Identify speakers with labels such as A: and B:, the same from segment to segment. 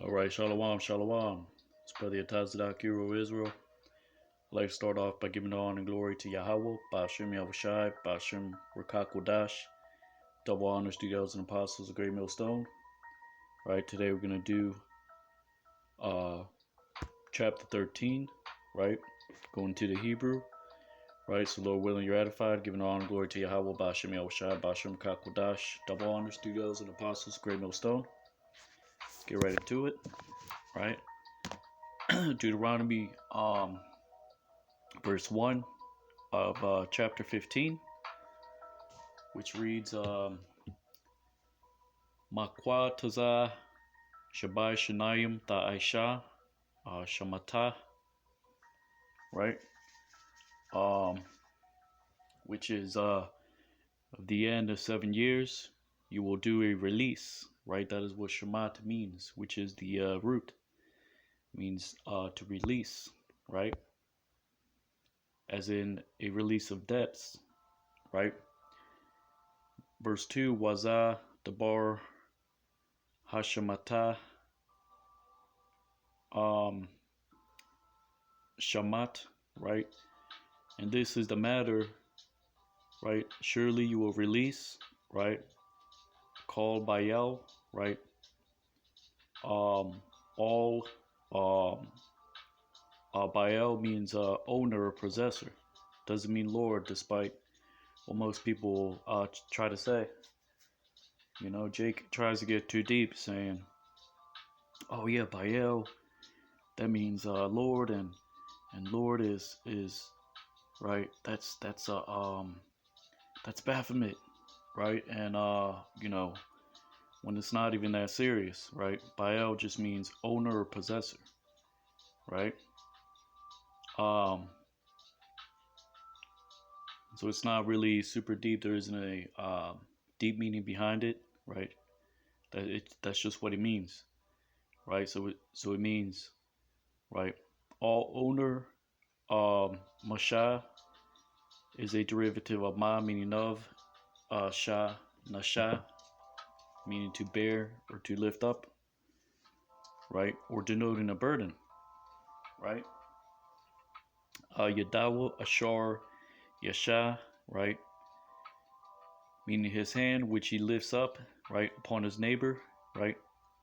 A: All right, Shalom, Shalom. It's Brother Atazadak, Hero of Israel. I'd like to start off by giving honor and glory to Yahweh, Ba'ashem Yahushai, Ba'ashem Rakakwadash. Double honors to those and apostles of Great Millstone. All right, today we're going to do chapter 13, right? Going to the Hebrew, right? So, Lord willing, you're edified. Giving honor and glory to Yahweh, Ba'ashem Yahushai, Ba'ashem Rakakwadash. Double honors to those and apostles of Great Millstone. Get right into it, right? Deuteronomy verse 1 of chapter 15, which reads Makwa Taza Shabai Shanayim Ta Aisha Shamata, right? Which is the end of 7 years, you will do a release, right? That is what Shamat means, which is the root. Means to release, right? As in a release of debts, right? Verse 2, Waza Dabar Hashamata Shamat, right? And this is the matter, right? Surely you will release, right? Called Baal, right? All Baal means owner or possessor. Doesn't mean Lord, despite what most people try to say. You know, Jake tries to get too deep, saying, "Oh yeah, Baal, that means Lord, and Lord is right. That's Baphomet, right? And you know, when it's not even that serious, right? Baal just means owner or possessor, right? So it's not really super deep. There isn't a deep meaning behind it, right? That's just what it means, right? So it means, right? All owner, Masha is a derivative of Ma, meaning of, Sha, Nasha, meaning to bear or to lift up, right? Or denoting a burden, right? Yadawa, Ashar, Yasha, right? Meaning his hand, which he lifts up, right, upon his neighbor, right?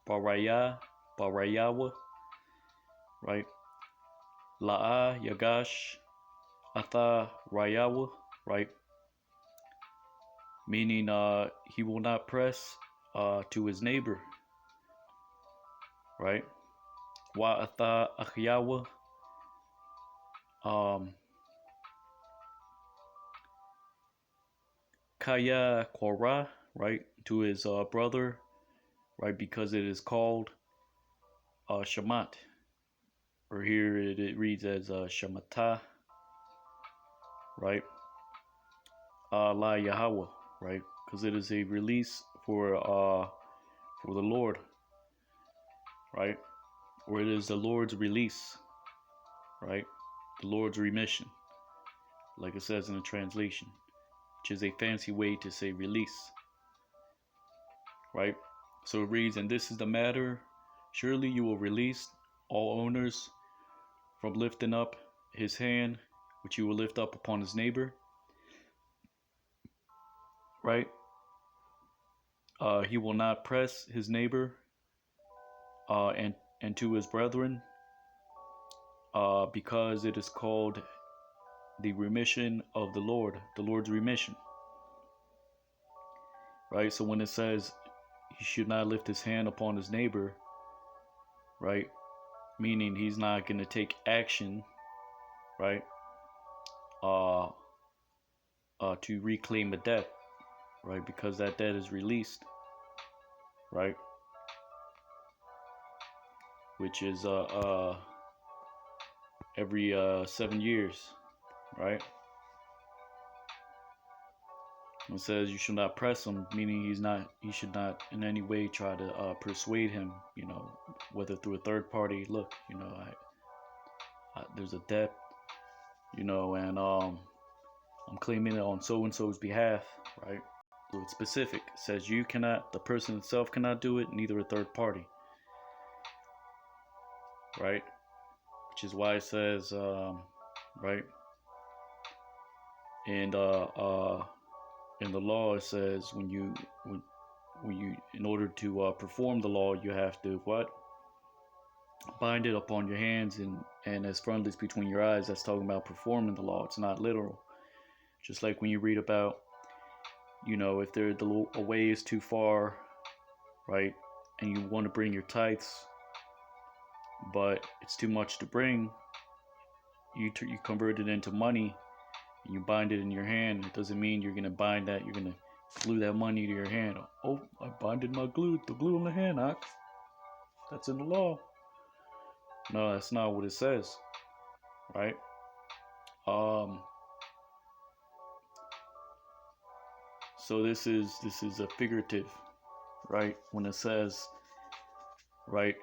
A: Baraya, Barayawa, right? La'a, Yagash, Atha, Rayawa, right? Meaning he will not press to his neighbor, right? Wa Atha, Achyawa, Kaya Korah, right, to his brother, right, because it is called Shamat, or here it reads as Shamata, right, La Yahweh, right, because it is a release for the Lord, right, or it is the Lord's release, right, the Lord's remission, like it says in the translation, which is a fancy way to say release, right? So it reads, and this is the matter, surely you will release all owners from lifting up his hand, which he will lift up upon his neighbor, right? He will not press his neighbor and to his brethren, because it is called the remission of the Lord's remission, right? So when it says he should not lift his hand upon his neighbor, right, meaning he's not going to take action, right, to reclaim a debt, right, because that debt is released, right, which is every 7 years, right? It says you should not press him, meaning he should not in any way try to persuade him, you know, whether through a third party. Look, you know, there's a debt, you know, and I'm claiming it on so and so's behalf, right? So it's specific. It says the person itself cannot do it, neither a third party, right? Which is why it says, right, and in the law it says when you in order to perform the law you have to what, bind it upon your hands and as frontlets between your eyes. That's talking about performing the law. It's not literal. Just like when you read about, if the away is too far, right, and you want to bring your tithes, but it's too much to bring, you convert it into money and you bind it in your hand. It doesn't mean you're gonna bind that. You're gonna glue that money to your hand. Oh, I binded the glue in the hand. That's in the law. No, that's not what it says, right? Um, so this is a figurative, right? When it says, right,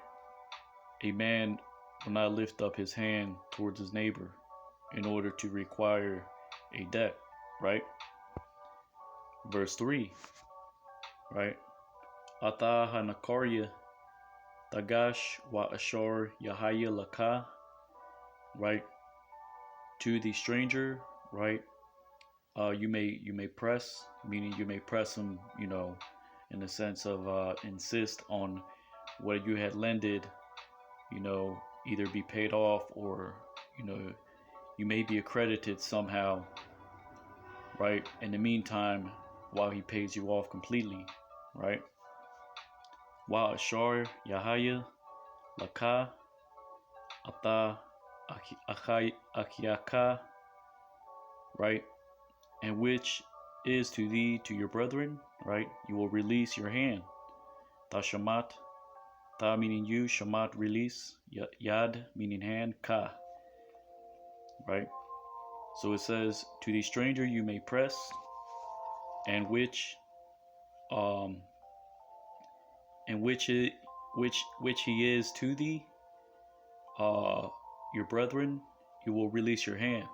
A: a man will not lift up his hand towards his neighbor in order to require a debt, right? Verse 3, right? Ata hanakarya tagash wa ashar yahaya laka, right? To the stranger, right? You may press, meaning you may press him, in the sense of insist on what you had lended, either be paid off or you know you may be accredited somehow, right? In the meantime, while he pays you off completely, right? Wa ashar yahaya laka ata akiaka, right? And which is to thee, to your brethren, right? You will release your hand. Tashamat, ta meaning you, shamat release, yad meaning hand, ka, right? So it says, to the stranger you may press, and um, which he is to thee, your brethren, you will release your hand,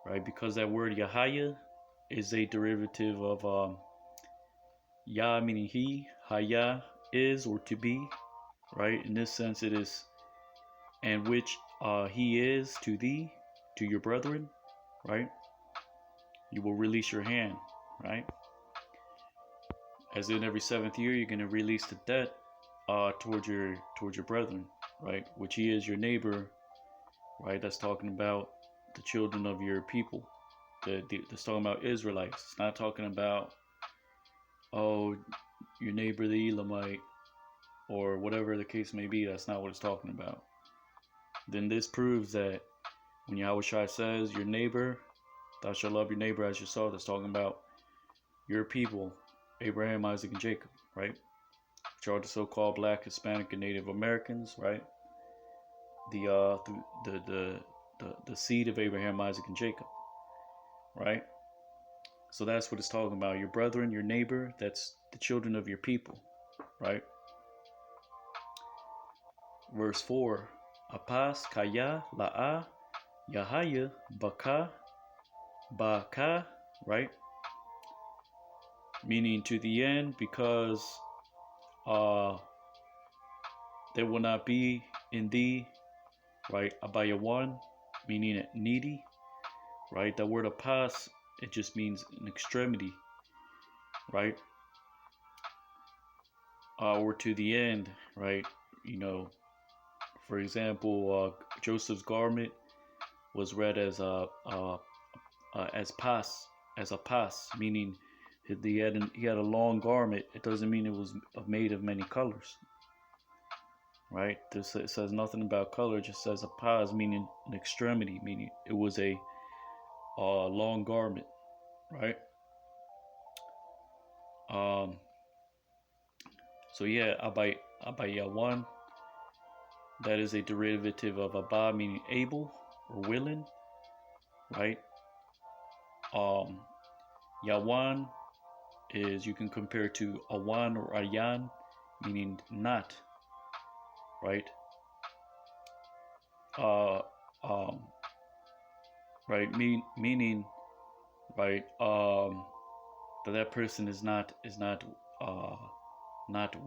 A: right? Because that word Yahaya is a derivative of Yah meaning he, Haya is or to be, right? In this sense, it is, and which he is to thee, to your brethren, right? You will release your hand, right? As in every seventh year, you're going to release the debt towards your brethren, right? Which he is your neighbor, right? That's talking about the children of your people. That's talking about Israelites. It's not talking about, oh, your neighbor the Elamite or whatever the case may be. That's not what it's talking about. Then this proves that when Yahushua says your neighbor, thou shalt love your neighbor as yourself, that's talking about your people, Abraham, Isaac, and Jacob, right? Which are the so-called Black, Hispanic, and Native Americans, right? The seed of Abraham, Isaac, and Jacob, right? So that's what it's talking about. Your brethren, your neighbor, that's the children of your people, right? Verse 4, Apas kaya la'a yahaya baka baka, right? Meaning to the end, because there will not be in thee, right? Abaya one, meaning needy, right? That word apas, it just means an extremity, right? Or to the end, right? For example, Joseph's garment was read as as a pas, meaning he had a long garment. It doesn't mean it was made of many colors, right? It says nothing about color. It just says a pas, meaning an extremity, meaning it was a long garment, right? So yeah, abaya one. That is a derivative of abba, meaning able or willing, right? Yawan is, you can compare to awan or ayan, meaning not, right? Uh, um, right, meaning, right, that person is not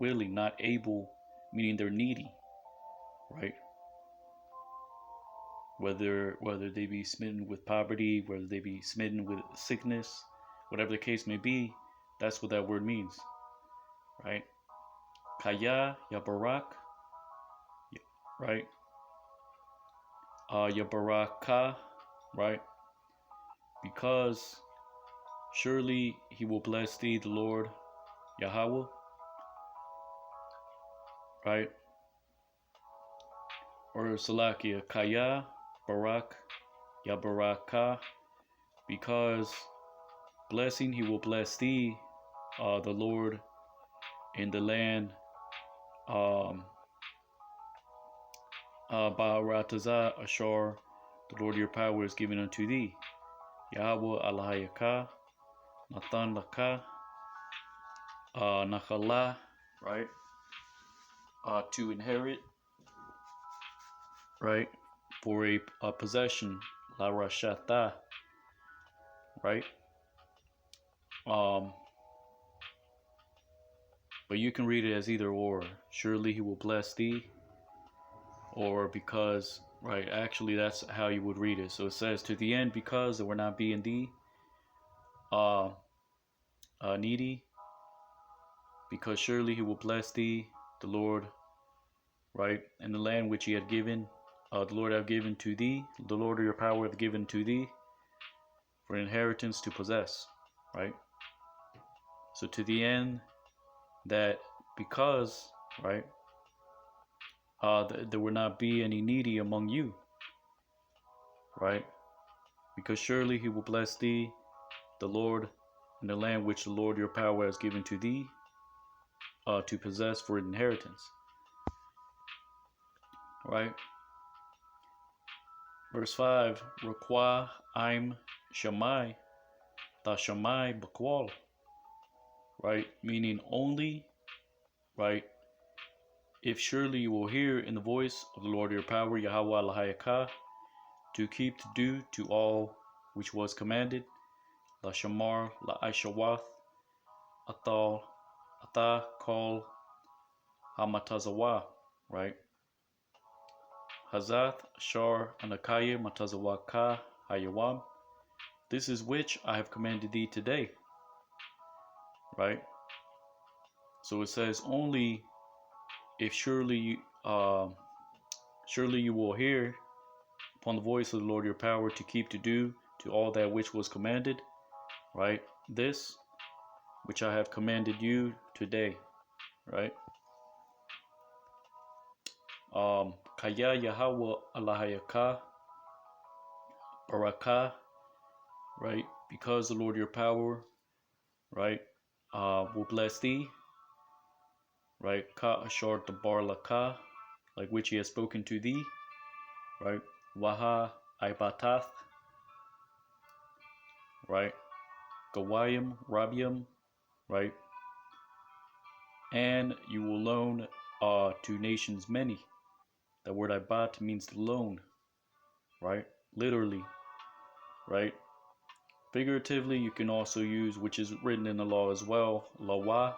A: willing, not able, meaning they're needy, right? whether they be smitten with poverty, whether they be smitten with sickness, whatever the case may be, that's what that word means, right? Kaya Yabarak, right? Yabaraka, right? Because surely he will bless thee, the Lord Yahweh, right? Or Salakia, Kaya, Barak, Yabaraka, because blessing he will bless thee, the Lord, in the land, Ba'arataza Ashar, the Lord your power is given unto thee. Yahweh Alahayaka, Nathan Laka, Nachala, right? To inherit, right? For a possession, La Rashata, right? But you can read it as either or. Surely he will bless thee, or because, right? Actually, that's how you would read it. So it says, to the end, because there will not be in thee needy, because surely he will bless thee, the Lord, right? And the land which he had given, the Lord have given to thee, the Lord of your power have given to thee, for an inheritance to possess, right? So to the end that because, right, there will not be any needy among you, right? Because surely he will bless thee, the Lord, in the land which the Lord your power has given to thee, to possess for an inheritance, right? Verse 5, Requa Im Shammai, Ta Shammai Bakwal, right? Meaning only, right? If surely you will hear in the voice of the Lord your power, Yahweh Lahayaka, to keep to do to all which was commanded, La Shamar, La Aishawath, Atal, Ata, Kol, Hamatazawa, right? Hazath, Shar, Anakaya, Matazawa Ka, Hayawam. This is which I have commanded thee today, right? So it says only if surely you will hear upon the voice of the Lord your power to keep to do to all that which was commanded, right? This which I have commanded you today, right? Kaya Yahweh Alahayaka Baraka, right? Because the Lord your power, right, will bless thee, right? Ka Ashar Tabarlaka, like which he has spoken to thee, right? Waha Ibatath, right? Gawayim, Rabiam, right? And you will loan to nations many. That word Ibat means to loan, right? Literally, right? Figuratively, you can also use, which is written in the law as well, lawa,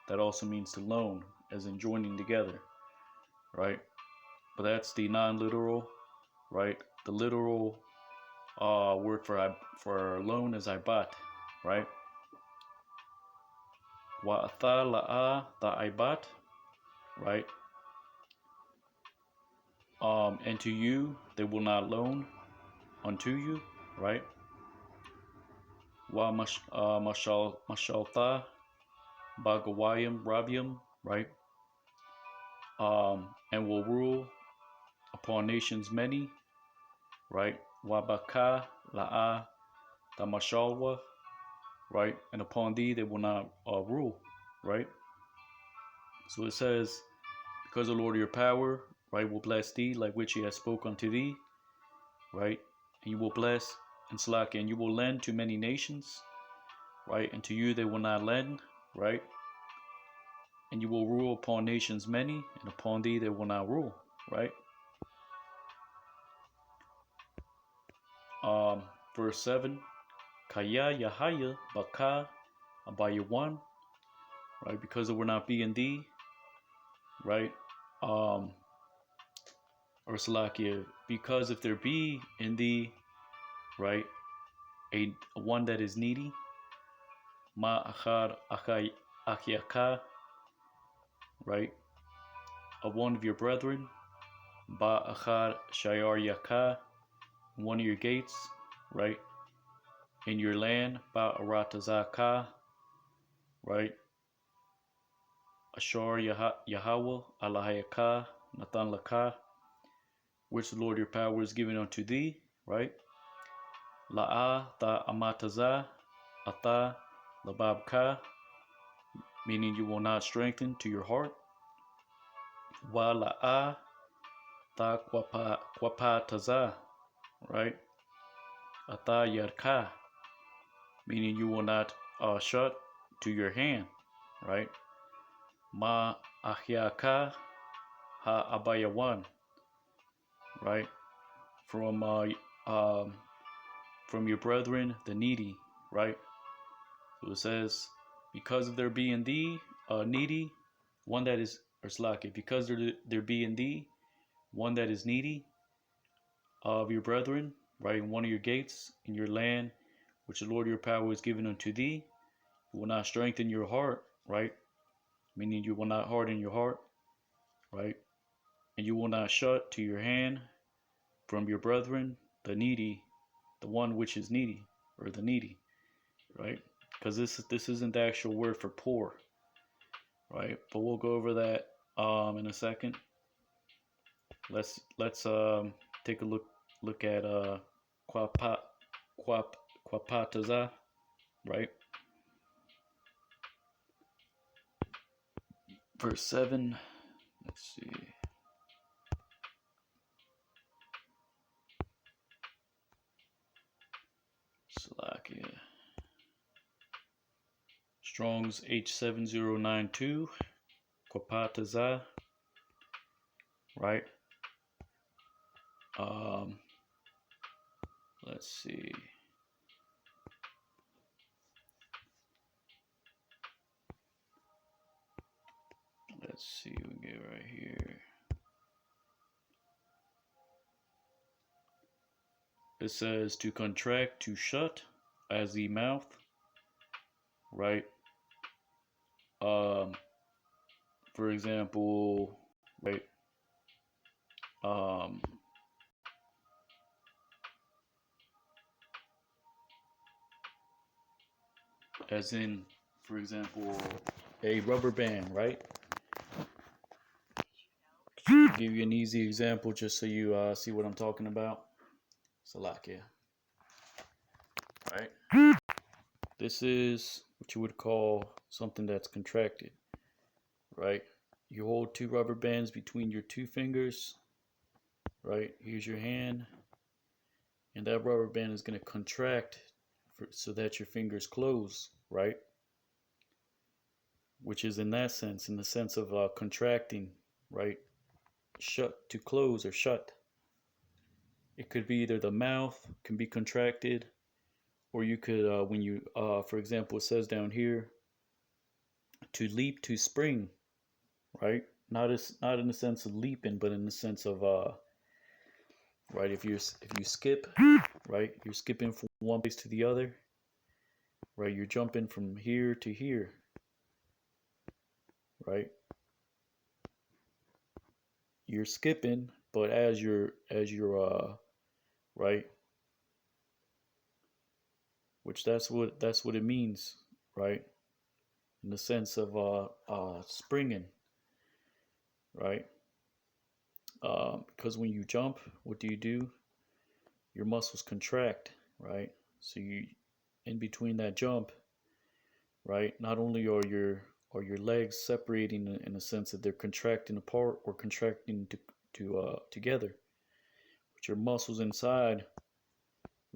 A: that also means to loan, as in joining together, right? But that's the non-literal, right? The literal word for loan is Ibat, right? Wa'atha la'a Ibat, right? And to you they will not loan unto you, right? Wa mashaltha bagawayim rabium, right? And will rule upon nations many, right? Wabaka la'a damashalwa, right? And upon thee they will not rule, right? So it says, because the Lord of your power, right, will bless thee, like which he has spoke unto thee, right? And you will bless and slack, and you will lend to many nations, right? And to you they will not lend, right? And you will rule upon nations many, and upon thee they will not rule, right? Verse 7, Kaya Yahaya Baka Abayawan, right? Because it will not be in thee, right? or Salakia, because if there be in thee, right, a one that is needy, ma achar achiaka, right, of one of your brethren, ba achar shayar yaka, one of your gates, right, in your land, ba aratazaka, right, ashar Yahweh alahayaka natan laka, which the Lord your power is given unto thee, right, la'a ta amataza ata lababka, meaning you will not strengthen to your heart, wa la'a ta kwapataza, right, ata yarka, meaning you will not shut to your hand, right, ma ahyaka ha abayawan, right, from your brethren the needy, right. So it says, because of there be in thee needy, one that is, or slaki, because there be in thee one that is needy of your brethren, right, in one of your gates, in your land, which the Lord your power is given unto thee, you will not strengthen your heart, right, meaning you will not harden your heart, right, and you will not shut to your hand from your brethren the needy, the one which is needy, or the needy, right, because this isn't the actual word for poor, right, but we'll go over that in a second. Let's take a look at quapataza, right, verse 7. Let's see. Slovakia. Strong's H7092. Quapataza. Right. Let's see. Let's see. We get right here. It says to contract, to shut, as the mouth, right? For example, right? As in, for example, a rubber band, right? Give you an easy example just so you see what I'm talking about. Salakia, right? This is what you would call something that's contracted, right? You hold two rubber bands between your two fingers, right? Here's your hand, and that rubber band is going to contract so that your fingers close, right? Which is in that sense, in the sense of contracting, right? Shut, to close or shut. It could be either the mouth can be contracted, or you could, when you, for example, it says down here, to leap, to spring, right? Not in the sense of leaping, but in the sense of, right? If you skip, right? You're skipping from one place to the other, right? You're jumping from here to here, right? You're skipping, but as you're right, which that's what it means, right? In the sense of springing, right? Because when you jump, what do? Your muscles contract, right? So you, in between that jump, right? Not only are your legs separating in a sense that they're contracting apart or contracting together, but your muscles inside,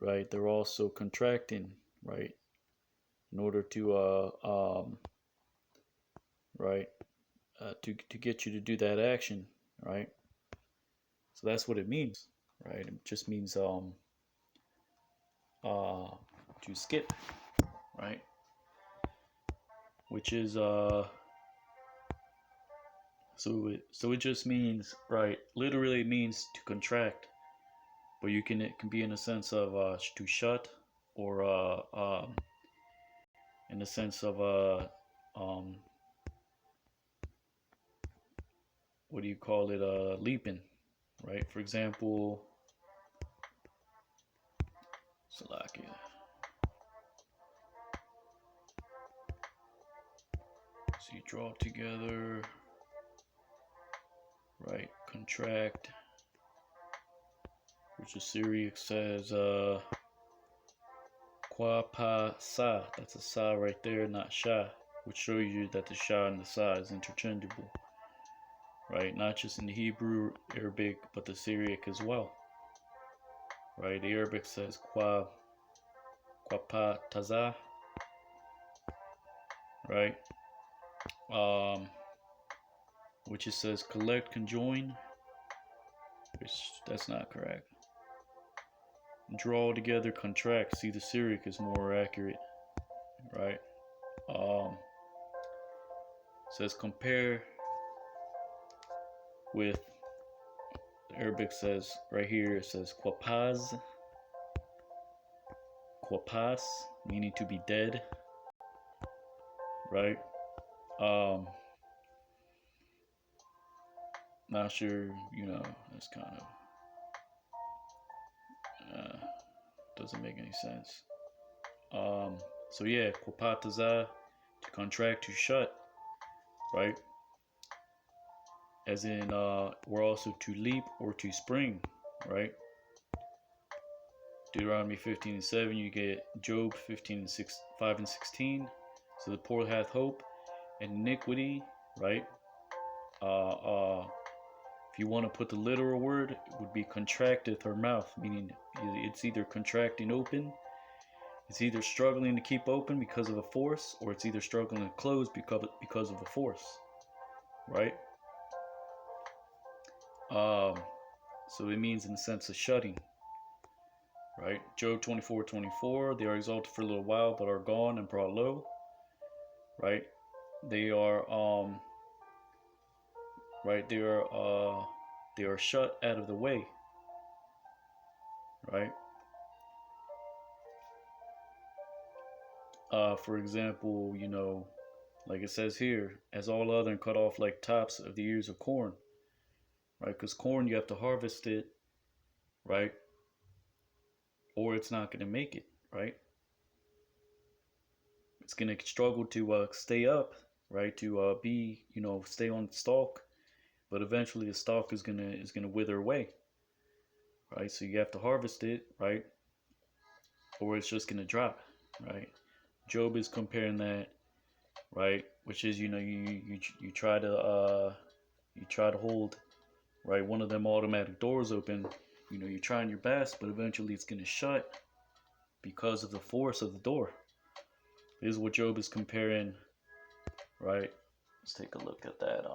A: right? They're also contracting, right? In order to right, to get you to do that action, right? So that's what it means, right? It just means to skip, right? Which is So it just means, right? Literally, it means to contract, but it can be in a sense of to shut, or in the sense of um, what do you call it? Leaping, right? For example, Salakia. So you draw together, right? Contract, which is Syriac says Kwa pa sa. That's a sa right there, not sha, which shows you that the sha and the sa is interchangeable, right? Not just in the Hebrew, Arabic, but the Syriac as well, right? The Arabic says kwa pa taza, right? Um, which it says collect, conjoin, which that's not correct. Draw together, contract. See, the Syriac is more accurate, right? Says compare with, the Arabic says right here, it says quapaz, meaning to be dead, right? Not sure, that's kind of doesn't make any sense. So yeah, quapataza, to contract, to shut, right? As in, we're also to leap or to spring, right? Deuteronomy 15 and 7, you get Job 15 and 5 and 16. So the poor hath hope, and iniquity, right? If you want to put the literal word, it would be contracteth her mouth, meaning it's either contracting open, it's either struggling to keep open because of a force, or it's either struggling to close because of a force, right? So it means in the sense of shutting, right? Job 24:24, they are exalted for a little while, but are gone and brought low, right? They are right, they are shut out of the way, right? For example, like it says here, as all other and cut off like tops of the ears of corn, right? Because corn, you have to harvest it, right? Or it's not going to make it, right? It's going to struggle to stay up, right? To be, stay on the stalk, but eventually the stalk is gonna wither away, right? So you have to harvest it, right? Or it's just gonna drop, right? Job is comparing that, right? Which is, you try to hold, right, one of them automatic doors open. You're trying your best, but eventually it's gonna shut because of the force of the door. This is what Job is comparing, right? Let's take a look at that.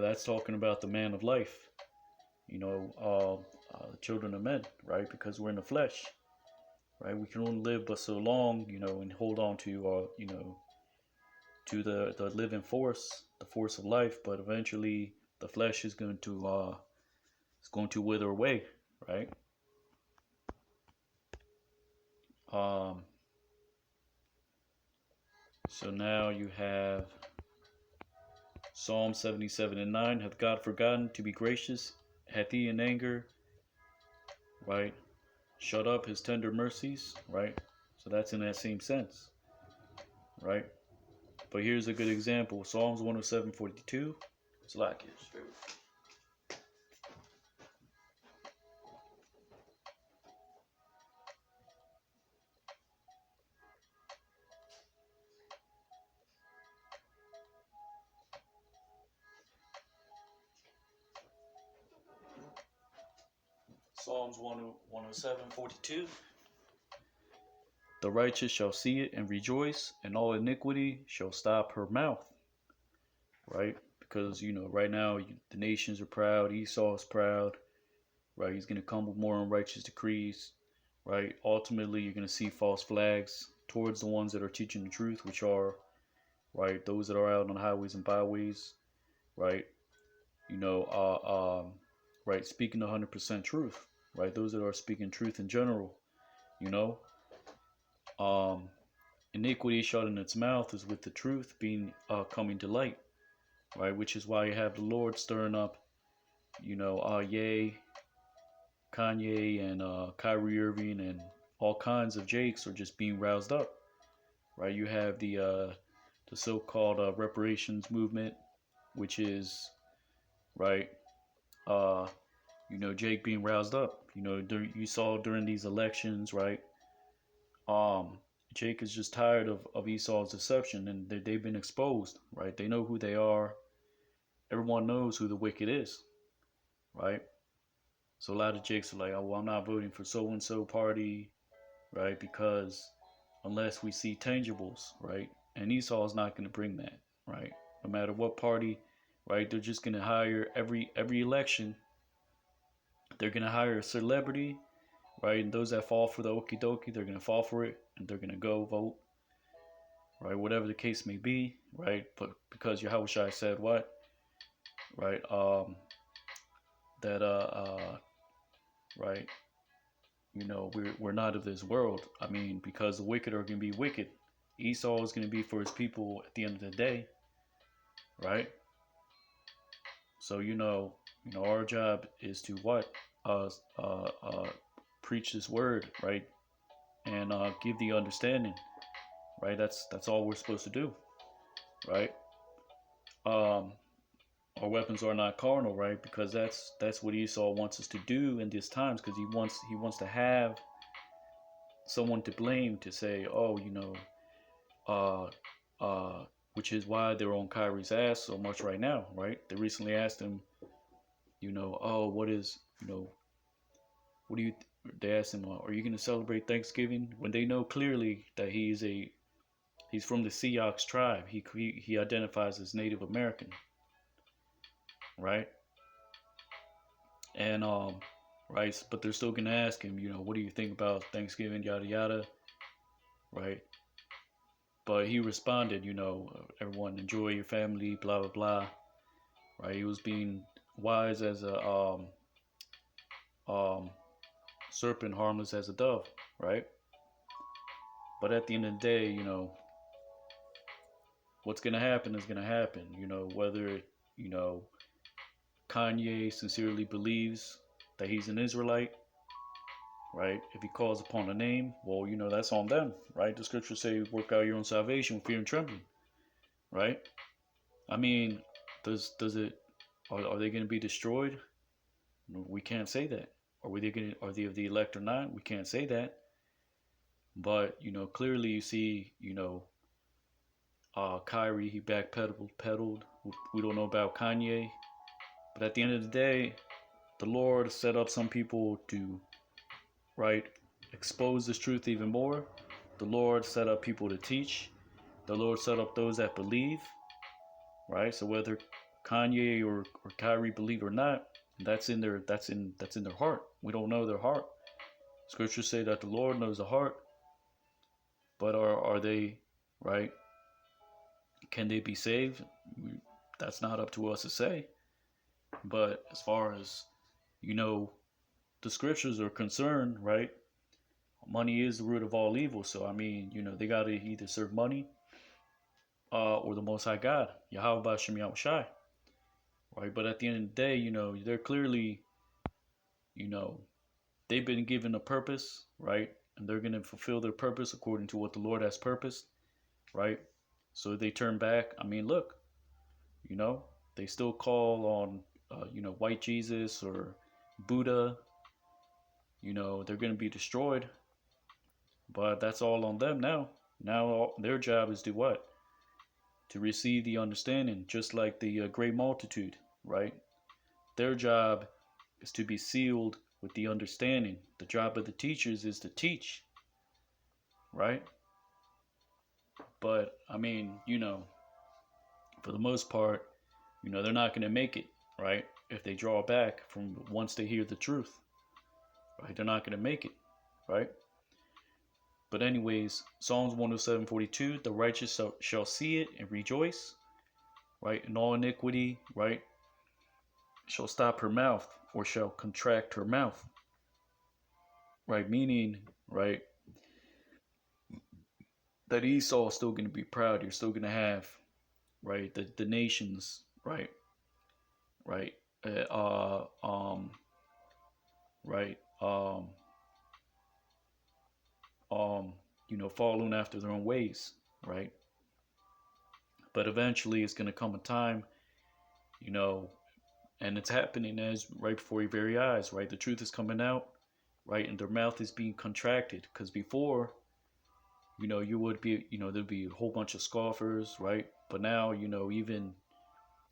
A: That's talking about the man of life, the children of men, right? Because we're in the flesh, right? We can only live but so long, and hold on to, to the living force, the force of life. But eventually, the flesh is going to wither away, right? So now you have Psalm 77 and 9. Hath God forgotten to be gracious? Hath he in anger, right, shut up his tender mercies, right? So that's in that same sense, right? But here's a good example. Psalms 107:42. It's like it. Psalms 107:42. The righteous shall see it and rejoice, and all iniquity shall stop her mouth. Right? Because, right now the nations are proud. Esau is proud. Right? He's going to come with more unrighteous decrees. right? Ultimately, you're going to see false flags towards the ones that are teaching the truth, which are, right, those that are out on highways and byways, right? You know, right, speaking 100% truth, right? Those that are speaking truth in general, you know, um, iniquity shut in its mouth is with the truth being coming to light, right? Which is why you have the Lord stirring up, Ye, Kanye, and Kyrie Irving, and all kinds of Jakes are just being roused up, right? You have the so-called reparations movement, which is right, uh, Jake being roused up. You saw during these elections, right? Um, Jake is just tired of Esau's deception, and they've been exposed, right? They know who they are. Everyone knows who the wicked is, right? So a lot of Jakes are like, oh, well, I'm not voting for so and so party, right? Because unless we see tangibles, right? And Esau is not going to bring that, right? No matter what party, right? They're just going to hire every election. They're going to hire a celebrity, right? And those that fall for the okie dokie, they're going to fall for it, and they're going to go vote, right? Whatever the case may be, right? But because Yahushua said what, right? That right? We're not of this world. I mean, because the wicked are going to be wicked. Esau is going to be for his people at the end of the day, right? So our job is to what? Uh, uh, uh, Preach this word, right? And give the understanding, right? That's all we're supposed to do, right? Um, our weapons are not carnal, right? Because that's what Esau wants us to do in these times, because he wants to have someone to blame to say, oh, uh, uh, which is why they're on Kyrie's ass so much right now, right? They recently asked him, oh, what do you? They asked him, are you going to celebrate Thanksgiving? When they know clearly that he's from the Sioux tribe. He identifies as Native American, right? And right, but they're still going to ask him, what do you think about Thanksgiving, yada yada, right? But he responded, everyone enjoy your family, blah blah blah, right? He was being wise as a um, serpent, harmless as a dove, right? But at the end of the day, what's gonna happen is gonna happen. Whether you know Kanye sincerely believes that he's an Israelite, right? If he calls upon a name, well, that's on them, right? The scriptures say, "Work out your own salvation with fear and trembling," right? I mean, does it? Are they going to be destroyed? We can't say that. Are they of the elect or not? We can't say that. But clearly you see, Kyrie he pedaled. We don't know about Kanye, but at the end of the day, the Lord set up some people to right expose this truth even more. The Lord set up people to teach. The Lord set up those that believe, right? So whether Kanye or Kyrie believe or not, that's in their heart. We don't know their heart. Scriptures say that the Lord knows the heart, but are they right? Can they be saved? That's not up to us to say. But as far as you know, the scriptures are concerned, right? Money is the root of all evil. So I mean, they got to either serve money or the Most High God, Yahweh Bashem Yahushai, right? But at the end of the day, they're clearly, you know, they've been given a purpose, right? And they're going to fulfill their purpose according to what the Lord has purposed, right? So they turn back. I mean, look, you know, they still call on, white Jesus or Buddha. They're going to be destroyed, but that's all on them now. Now their job is to what? To receive the understanding, just like the great multitude, right? Their job is to be sealed with the understanding. The job of the teachers is to teach, right? But I mean, for the most part, they're not going to make it, right? If they draw back from once they hear the truth, right? They're not going to make it. right? But anyways, Psalms 107:42, the righteous shall see it and rejoice, right? And all iniquity, right, shall stop her mouth or shall contract her mouth, right? Meaning, right, that Esau is still going to be proud. You're still going to have, right, the nations, right, right, uh, uh, um, right, um, following after their own ways, right? But eventually, it's going to come a time, you know, and it's happening as right before your very eyes, right? The truth is coming out, right, and their mouth is being contracted. Because before, you would be, there'd be a whole bunch of scoffers, right? But now, even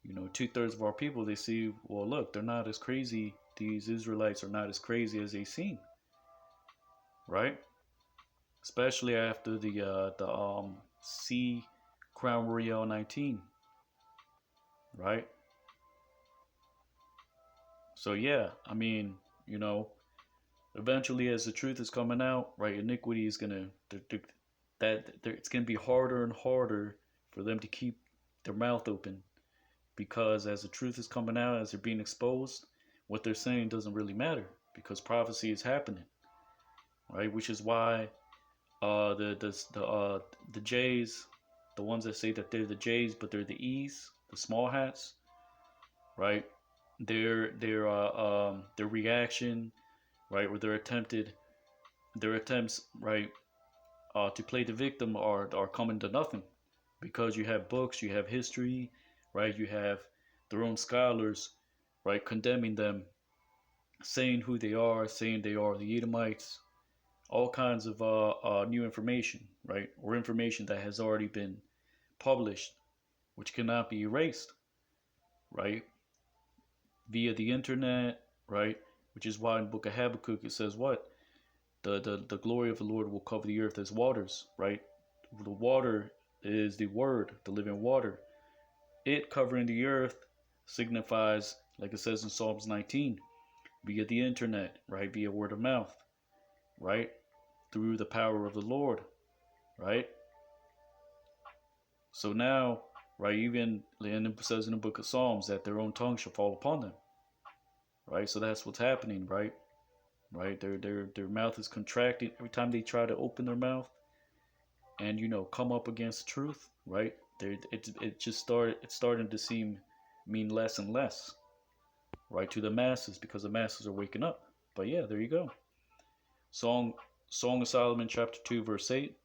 A: 2/3 of our people, they see, well, look, they're not as crazy. These Israelites are not as crazy as they seem, right? Especially after the C Crown Royale 19, right? So yeah, I mean, you know, eventually as the truth is coming out, right, iniquity is gonna it's gonna be harder and harder for them to keep their mouth open, because as the truth is coming out, as they're being exposed, what they're saying doesn't really matter because prophecy is happening, right? Which is why the J's, the ones that say that they're the J's but they're the E's, the small hats, right? Their reaction, right, or their attempts, right, to play the victim are coming to nothing, because you have books, you have history, right, you have their own scholars, right, condemning them, saying who they are, saying they are the Edomites, all kinds of new information, right, or information that has already been published, which cannot be erased, right, via the internet, right, which is why in the book of Habakkuk it says what? The glory of the Lord will cover the earth as waters, right? The water is the word, the living water. It covering the earth signifies, like it says in Psalms 19, via the internet, right? Via word of mouth, right? Through the power of the Lord, right? So now, right, even it says in the book of Psalms that their own tongue shall fall upon them, right? So that's what's happening, right? Right? Their mouth is contracting every time they try to open their mouth and come up against truth, right? It's starting to mean less and less, right, to the masses, because the masses are waking up. But yeah, there you go. Song of Solomon, chapter 2, verse 8.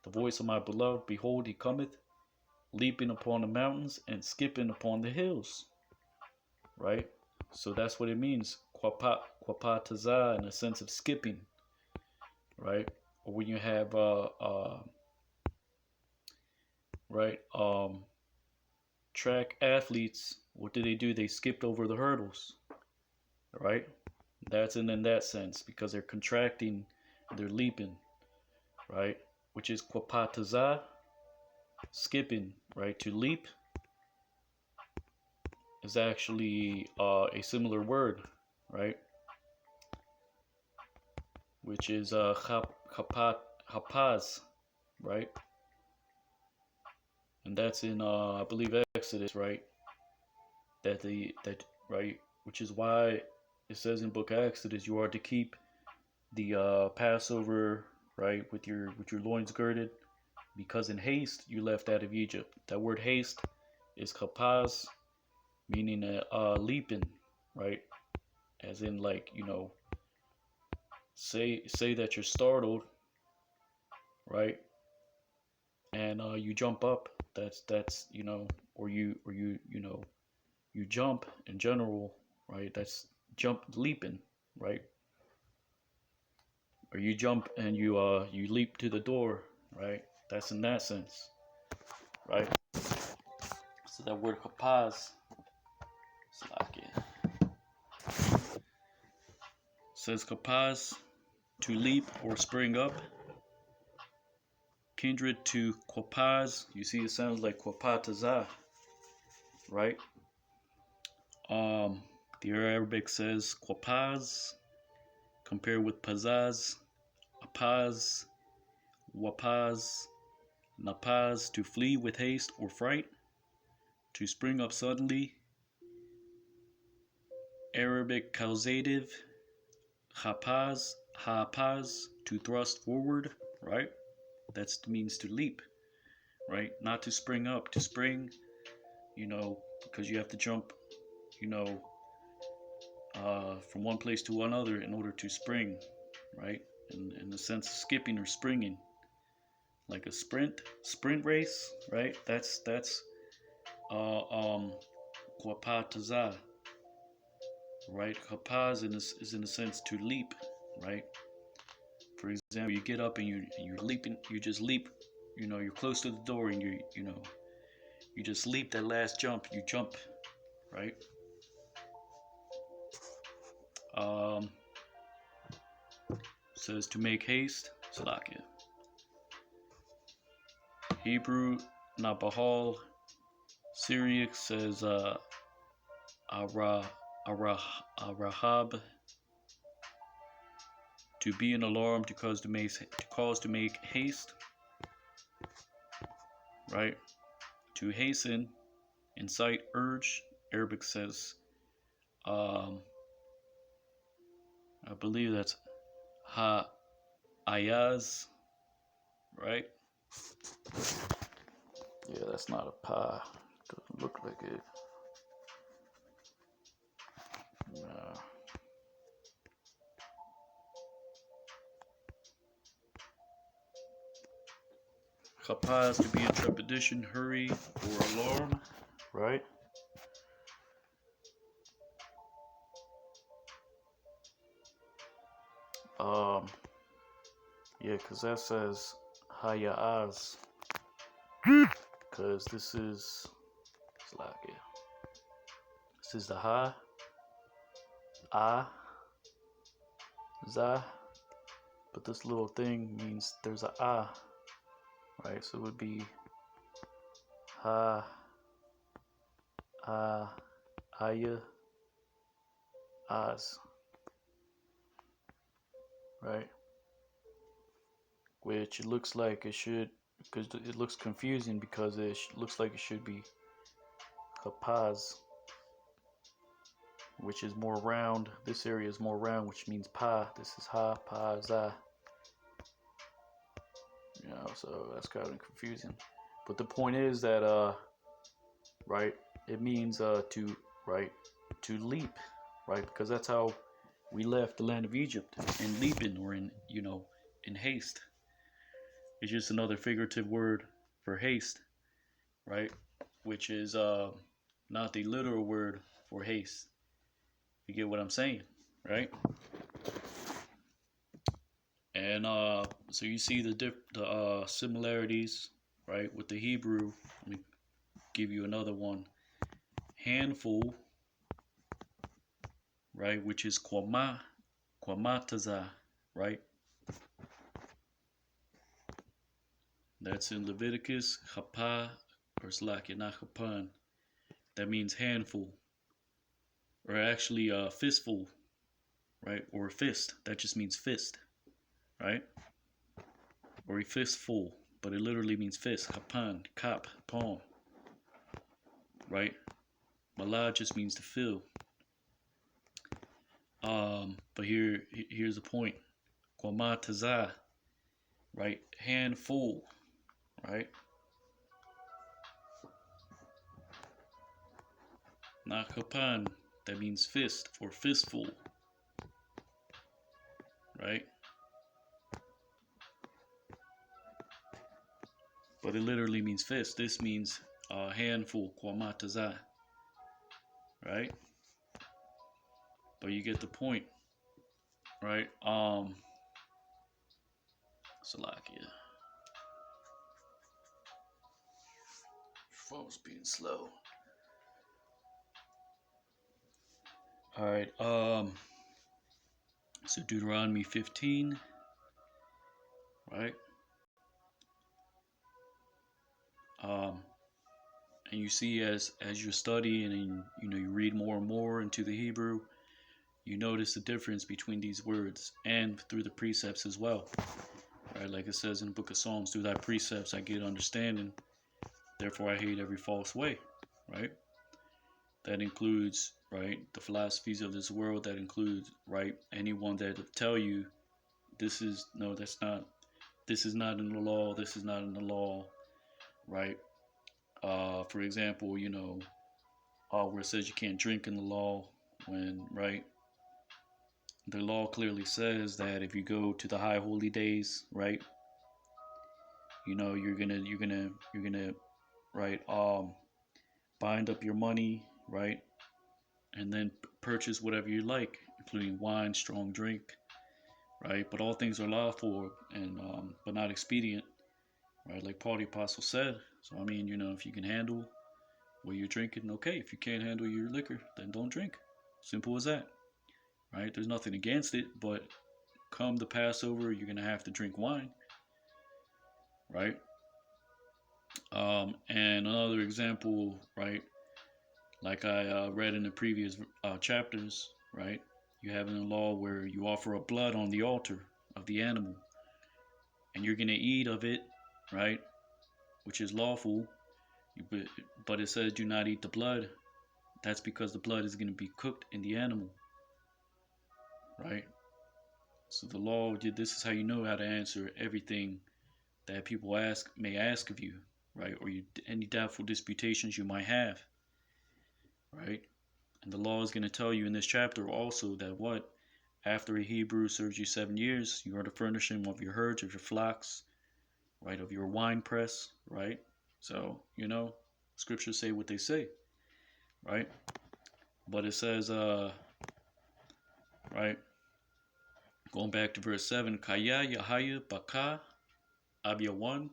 A: The voice of my beloved, behold, he cometh, leaping upon the mountains and skipping upon the hills, right? So that's what it means, quapataza, in a sense of skipping, right? Or when you have right, track athletes, what do? They skipped over the hurdles, right? That's in that sense, because they're contracting, they're leaping, right? Which is quapataza, skipping, right? To leap is actually a similar word, right? Which is hapaz, right? And that's in I believe Exodus, right? That right, which is why it says in book of Exodus you are to keep the Passover, right, with your loins girded, because in haste you left out of Egypt. That word haste is kapaz, meaning leaping, right? As in, like, say that you're startled, right, and you jump up. That's or you jump in general, right? That's jump leaping, right? Or you jump and you leap to the door, right? That's in that sense, right? So that word kapaz, says kapaz, to leap or spring up, kindred to quapaz. You see, it sounds like quapataza, right? The Arabic says quapaz, compared with pazaz, Paz, wapaz, napaz, to flee with haste or fright, to spring up suddenly. Arabic causative, hapaz, to thrust forward, right? That means to leap, right? Not to spring up, to spring, because you have to jump, you know, from one place to another in order to spring, right? In the sense of skipping or springing, like a sprint race, right? That's quapataza, right? Kapaz is in a sense to leap, right? For example, you get up and you're leaping, you just leap, you're close to the door and you just leap that last jump, you jump, right? Um, says to make haste, Salakia. Hebrew, Nabahal, Syriac says arahab, to be an alarm, to cause to make haste, right? To hasten, incite, urge. Arabic says, I believe that's ha ayaz, right? Yeah, that's not a pa. Doesn't look like it. No. Kapaz, to be in trepidation, hurry, or alarm, right? Yeah, because that says hayaz, because this is Slakia. This is the ha, a, za, but this little thing means there's a a, right? So it would be ha, a, aya, az, right? Which it looks like it should, because it looks confusing because it looks like it should be kapaz, which is more round. This area is more round, which means pa. This is ha, pa, za. So that's kind of confusing. But the point is that, right, it means to, right, to leap, right, because that's how we left the land of Egypt, in leaping or in haste. It's just another figurative word for haste, right, which is not the literal word for haste. You get what I'm saying, right? And so you see the similarities, right, with the Hebrew. Let me give you another one. Handful, right, which is quamataza, right? That's in Leviticus, chapa, or slakia, not chapan. That means handful, or actually fistful, right? Or fist. That just means fist, right? Or a fistful, but it literally means fist. Chapan, kap, palm, right? Malad just means to fill. But here's the point. Quamataza, right? Handful, right? Nakapan, that means fist or fistful, right? But it literally means fist. This means handful, quamataza, right? But you get the point, right? Salakia. Phone's being slow. All right. So Deuteronomy 15, right? And you see as you're studying and you read more and more into the Hebrew, you notice the difference between these words and through the precepts as well. Right? Like it says in the book of Psalms, through thy precepts I get understanding, therefore I hate every false way. Right? That includes, right, the philosophies of this world. That includes, right, anyone that tell you this is no, that's not, this is not in the law, this is not in the law, right? For example, where it says you can't drink in the law, when, right, the law clearly says that if you go to the high holy days, right, you're gonna right, bind up your money, right, and then purchase whatever you like, including wine, strong drink, right? But all things are lawful and but not expedient, right? Like Paul the Apostle said. So I mean, if you can handle what you're drinking, okay. If you can't handle your liquor, then don't drink. Simple as that, right? There's nothing against it, but come the Passover, you're gonna have to drink wine, right? And another example, right? Like I read in the previous chapters, right? You have in the law where you offer up blood on the altar of the animal, and you're gonna eat of it, right? Which is lawful, but it says do not eat the blood. That's because the blood is gonna be cooked in the animal, right? So the law, this is how you know how to answer everything that people may ask of you, right? Or any doubtful disputations you might have, right? And the law is going to tell you in this chapter also that what? After a Hebrew serves you 7 years, you are to furnish him of your herds, of your flocks, right? Of your wine press, right? So, scriptures say what they say, right? But it says, right? Going back to verse 7, Kaya Yahaya Baka Abia 1,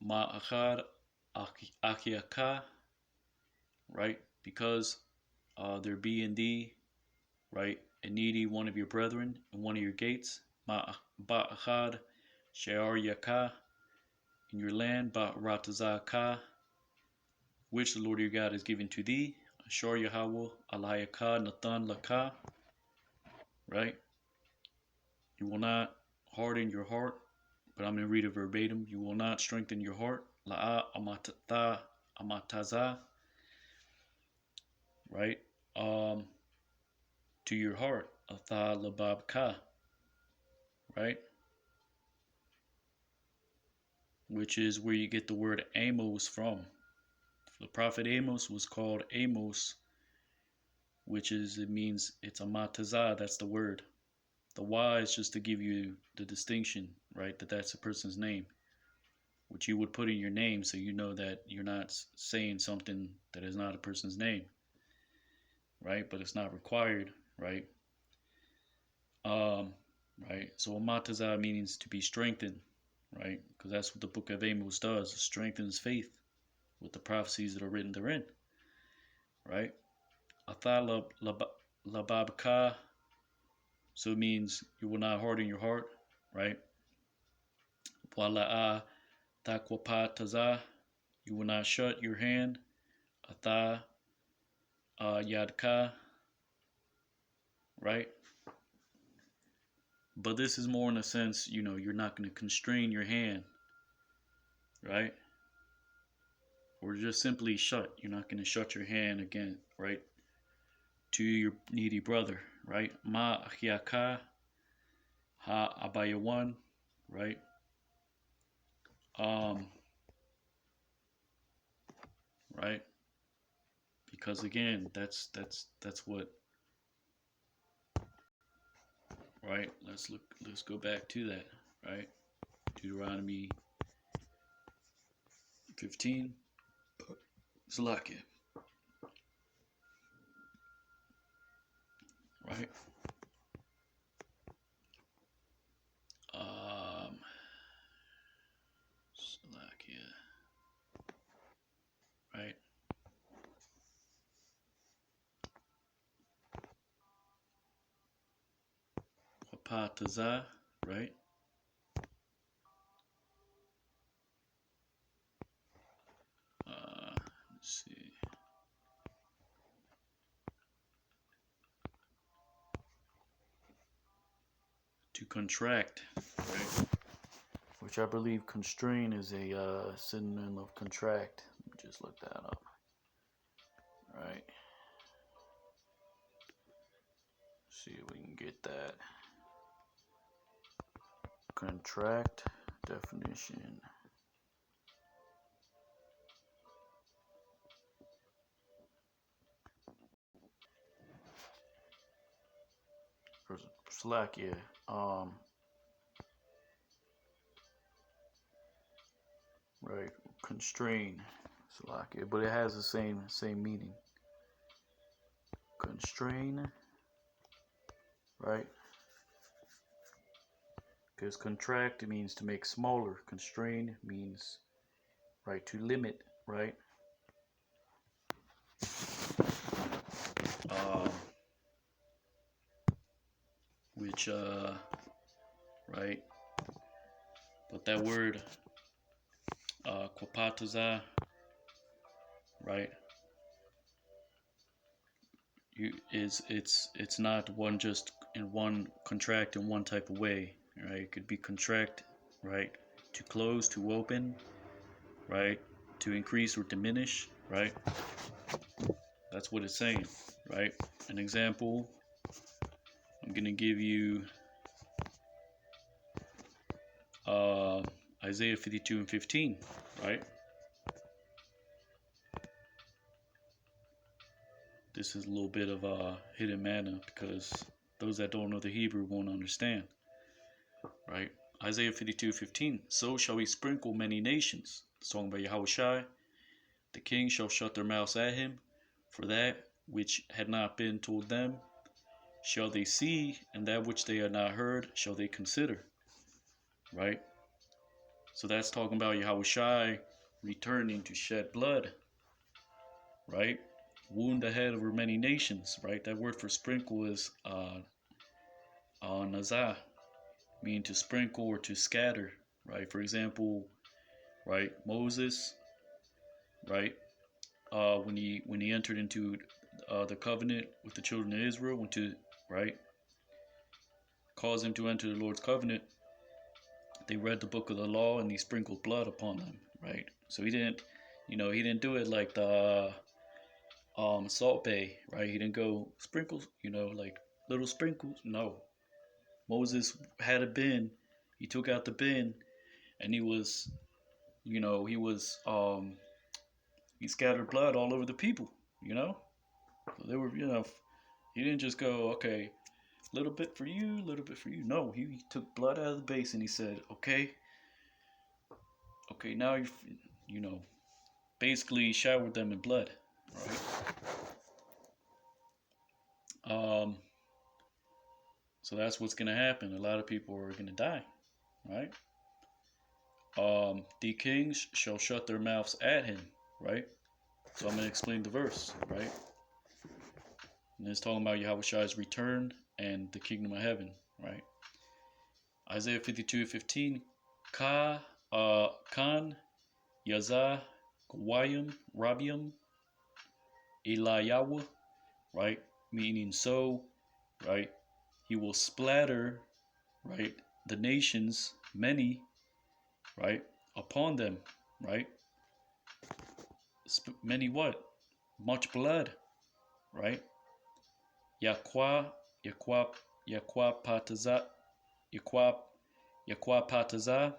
A: Ma'achad Akiaka, right? Because there be in thee, right, a needy one of your brethren in one of your gates, Ba'achad She'ar Yaka, in your land, Ba'ratazaka, which the Lord your God has given to thee, Ashar Yahweh Alayaka Nathan Laka, right? You will not harden your heart, but I'm going to read it verbatim. You will not strengthen your heart, La'a Amataza, right? To your heart, Atha Lababka, right? Which is where you get the word Amos from. The prophet Amos was called Amos, it means it's Amataza, that's the word. The Y is just to give you the distinction, right? That's a person's name, which you would put in your name so you know that you're not saying something that is not a person's name, right? But it's not required, right? Right. So Amataza means to be strengthened, right? Because that's what the book of Amos does. It strengthens faith with the prophecies that are written therein, right? Atha lababka, so it means you will not harden your heart, right? Wala'a takwapataza, you will not shut your hand. Atha yadka, right? But this is more in a sense, you're not going to constrain your hand, right? Or just simply shut. You're not going to shut your hand again, right? To your needy brother, right? Ma achiaka ha abaya one, right? Right? Because again, that's what, right? Let's go back to that, right? Deuteronomy 15. Salakia. Right? Salakia. Right? Wapataza, right? Let's see. to contract, right? Which I believe constrain is a synonym of contract. Let me just look that up. Right. See if we can get that. Contract definition. Slack, yeah. Right. Constrain. Slack, yeah. But it has the same meaning. Constrain. Right. Because contract means to make smaller. Constrain means, right, to limit, right? Um, which, right? But that word, quapataza, right? It's not one just in one contract in one type of way, right? It could be contract, right? To close, to open, right? To increase or diminish, right? That's what it's saying, right? An example, I'm gonna give you uh, Isaiah 52 and 15, right? This is a little bit of hidden manna because those that don't know the Hebrew won't understand, right? Isaiah 52:15. So shall we sprinkle many nations. Song by Yahushai. The kings shall shut their mouths at him, for that which had not been told them shall they see, and that which they had not heard shall they consider, right? So that's talking about Yahushai returning to shed blood, right? Wound the head over many nations, right? That word for sprinkle is nazah, meaning to sprinkle or to scatter, right? For example, right, Moses, right, when he entered into the covenant with the children of Israel, went to, right, caused them to enter the Lord's covenant. They read the book of the law and he sprinkled blood upon them, right? So he didn't do it like the Salt Bay, right? He didn't go sprinkles, like little sprinkles. No, Moses had a bin. He took out the bin, and he scattered blood all over the people. So they were, he didn't just go, okay, little bit for you, little bit for you. No, he took blood out of the basin. He said, okay, now basically showered them in blood, right? So that's what's gonna happen. A lot of people are gonna die, right? The kings shall shut their mouths at him, right? So I'm gonna explain the verse, right? And it's talking about Yahweh's return and the kingdom of heaven, right? Isaiah 52:15, Kan, Yazah, Gwayim, Rabiam, Eliyahu, right? Meaning so, right? He will splatter, right? The nations, many, right? Upon them, right? Many what? Much blood, right? Yakwa, Yakwa, Yakwa Pataza, Yakwa Pataza,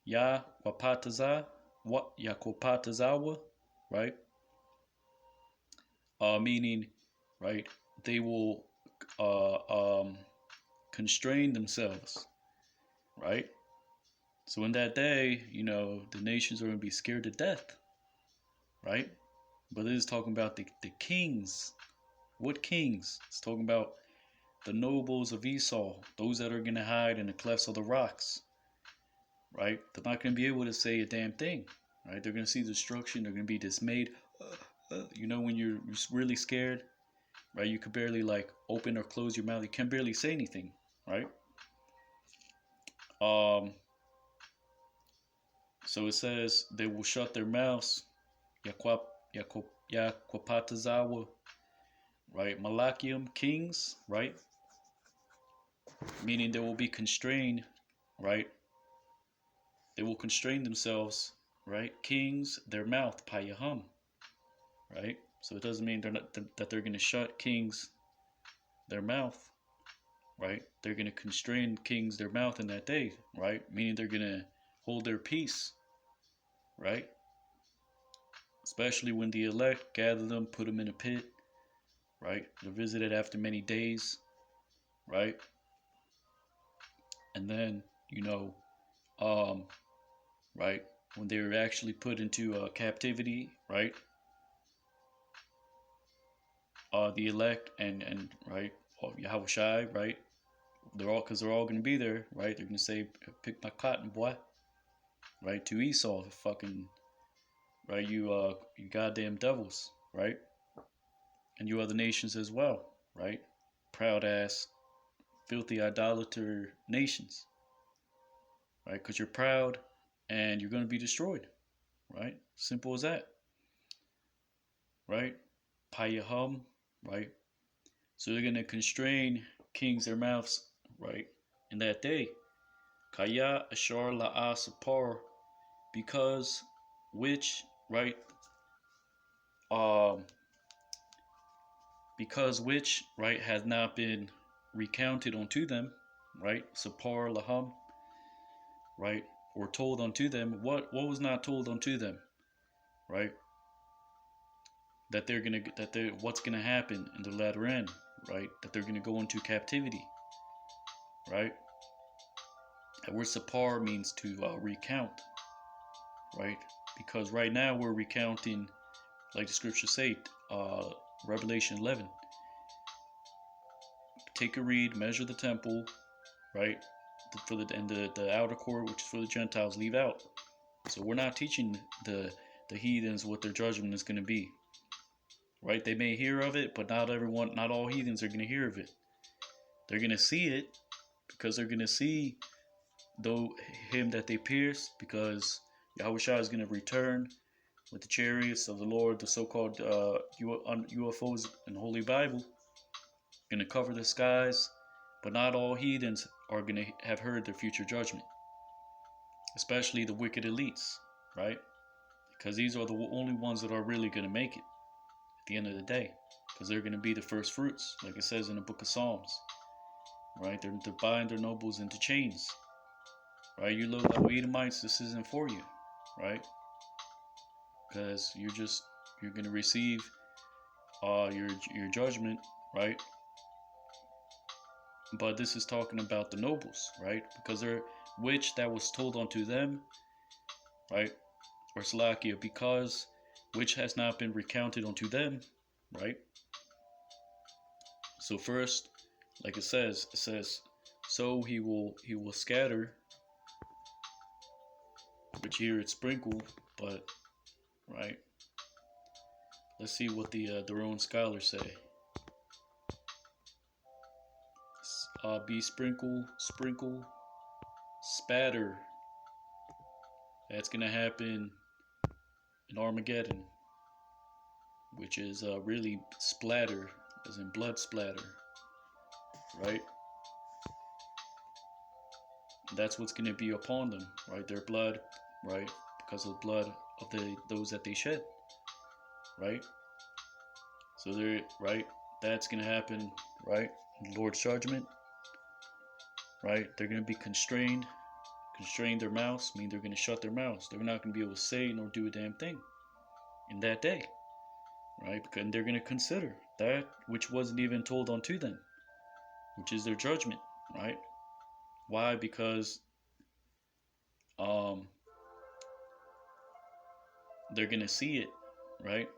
A: Yakwapataza, what Yakwapatazawa, right? Meaning, right? They will constrain themselves, right? So in that day, the nations are going to be scared to death, right? But this is talking about the kings. What kings? It's talking about the nobles of Esau, those that are going to hide in the clefts of the rocks, right? They're not going to be able to say a damn thing, right? They're going to see destruction. They're going to be dismayed. When you're really scared, right? You could barely like open or close your mouth. You can barely say anything, right? So it says they will shut their mouths. Yakwapatazawa, right? Malachium kings, right? meaning they will be constrained, right? They will constrain themselves, right? Kings, their mouth, payahum, right? So it doesn't mean that they're going to shut kings their mouth, right? They're going to constrain kings their mouth in that day, right? Meaning they're going to hold their peace, right? Especially when the elect gather them, put them in a pit, right? They're visited after many days, right? And then, um, right, when they're actually put into captivity, right? The elect and right, Yahweh Shai, right? They're all gonna be there, right? They're gonna say, "Pick my cotton, boy," right? To Esau, fucking, right? You goddamn devils, right? And you other nations as well, right? Proud ass, filthy idolater nations, right? Because you're proud and you're gonna be destroyed, right? Simple as that, right? Payahum, right? So they're gonna constrain kings their mouths, right? In that day, Kaya Ashar La'a Sapar, because which, right? Um, because which, right, has not been recounted unto them, right? Sapar Laham, right? Or told unto them. What was not told unto them, right? That they're what's gonna happen in the latter end, right? That they're gonna go into captivity, right? That word sapar means to recount, right? Because right now we're recounting, like the scriptures say, Revelation 11. Take a reed, measure the temple, right? The outer court, which is for the Gentiles, leave out. So we're not teaching the heathens what their judgment is going to be, right? They may hear of it, but not all heathens are going to hear of it. They're going to see it because they're going to see though him that they pierced, because Yahweh Shai is going to return with the chariots of the Lord, the so-called UFOs in the Holy Bible, going to cover the skies, but not all heathens are going to have heard their future judgment, especially the wicked elites, right? Because these are the only ones that are really going to make it at the end of the day, because they're going to be the first fruits, like it says in the book of Psalms, right? They're buying their nobles into chains, right? You low-level Edomites, this isn't for you, right? Because you're going to receive your judgment, right? But this is talking about the nobles, right? Because they're which that was told unto them, right? Or Salakia, because which has not been recounted unto them, right? So first, like it says, so he will scatter, which here it's sprinkle, but right. Let's see what their own scholars say. Be sprinkle, spatter. That's gonna happen in Armageddon, which is really splatter, as in blood splatter, right? That's what's gonna be upon them, right? Their blood, right? Because of the blood of those that they shed, right? So they're right. That's gonna happen, right? In the Lord's judgment, right? They're gonna be constrain their mouths, mean they're gonna shut their mouths. They're not gonna be able to say nor do a damn thing in that day, right? Because they're gonna consider that which wasn't even told unto them, which is their judgment, right? Why? Because um they're gonna see it, right?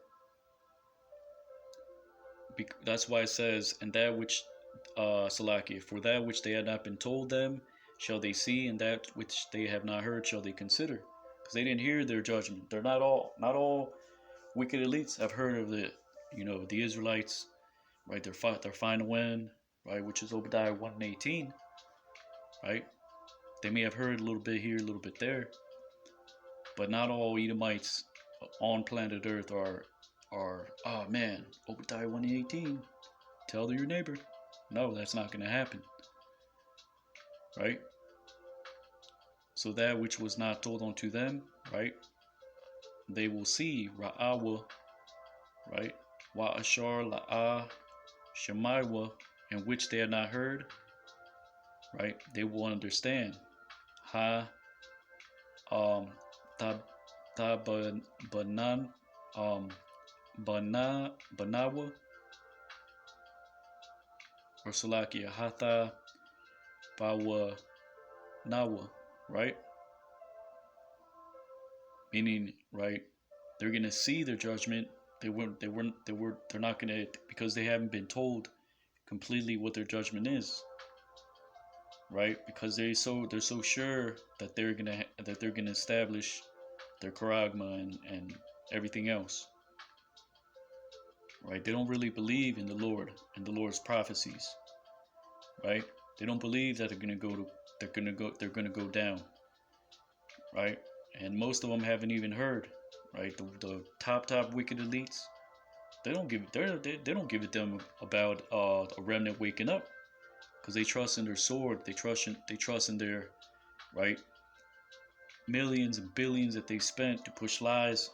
A: That's why it says, and that which Salakia, for that which they had not been told them shall they see, and that which they have not heard shall they consider. Because they didn't hear their judgment. They're not all wicked elites have heard of the Israelites, right? Their final end, right, which is Obadiah 1:18, right? They may have heard a little bit here, a little bit there, but not all Edomites on planet Earth are oh man, Obadiah 1:18. Tell your neighbor. No, that's not going to happen. right? So that which was not told unto them, right? They will see Ra'awa, right? Wa'ashar La'a Shemaiwa, in which they had not heard, right? They will understand. Ha tab banan um banawa or Salakia Hatha Bawa Nawa, right? Meaning, right, they're gonna see their judgment. They're not gonna, because they haven't been told completely what their judgment is, right? Because they're so sure that they're gonna establish their charagma and everything else, right? They don't really believe in the Lord and the Lord's prophecies, right? They don't believe that they're gonna go down, right? And most of them haven't even heard, right? The top wicked elites, they don't give a damn about a remnant waking up, because they trust in their sword, they trust in their, right, millions and billions that they spent to push lies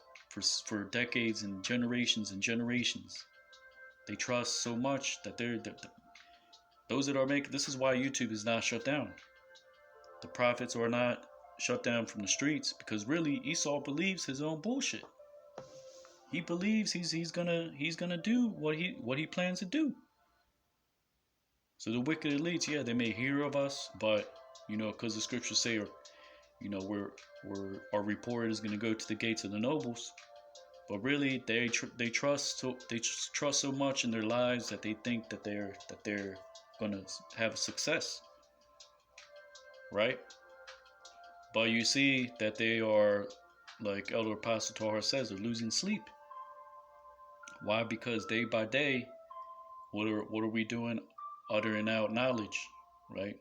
A: for decades and generations. They trust so much that those that are making, this is why YouTube is not shut down. The prophets are not shut down from the streets, because really Esau believes his own bullshit. He believes he's gonna do what he plans to do. So the wicked elites, yeah, they may hear of us, but because the scriptures say, we're our report is gonna go to the gates of the nobles. But really, they trust so much in their lives that they think that they're gonna have success, right? But you see that they are, like Elder Apostle Torah says, they're losing sleep. Why? Because day by day, what are we doing? Uttering out knowledge, right?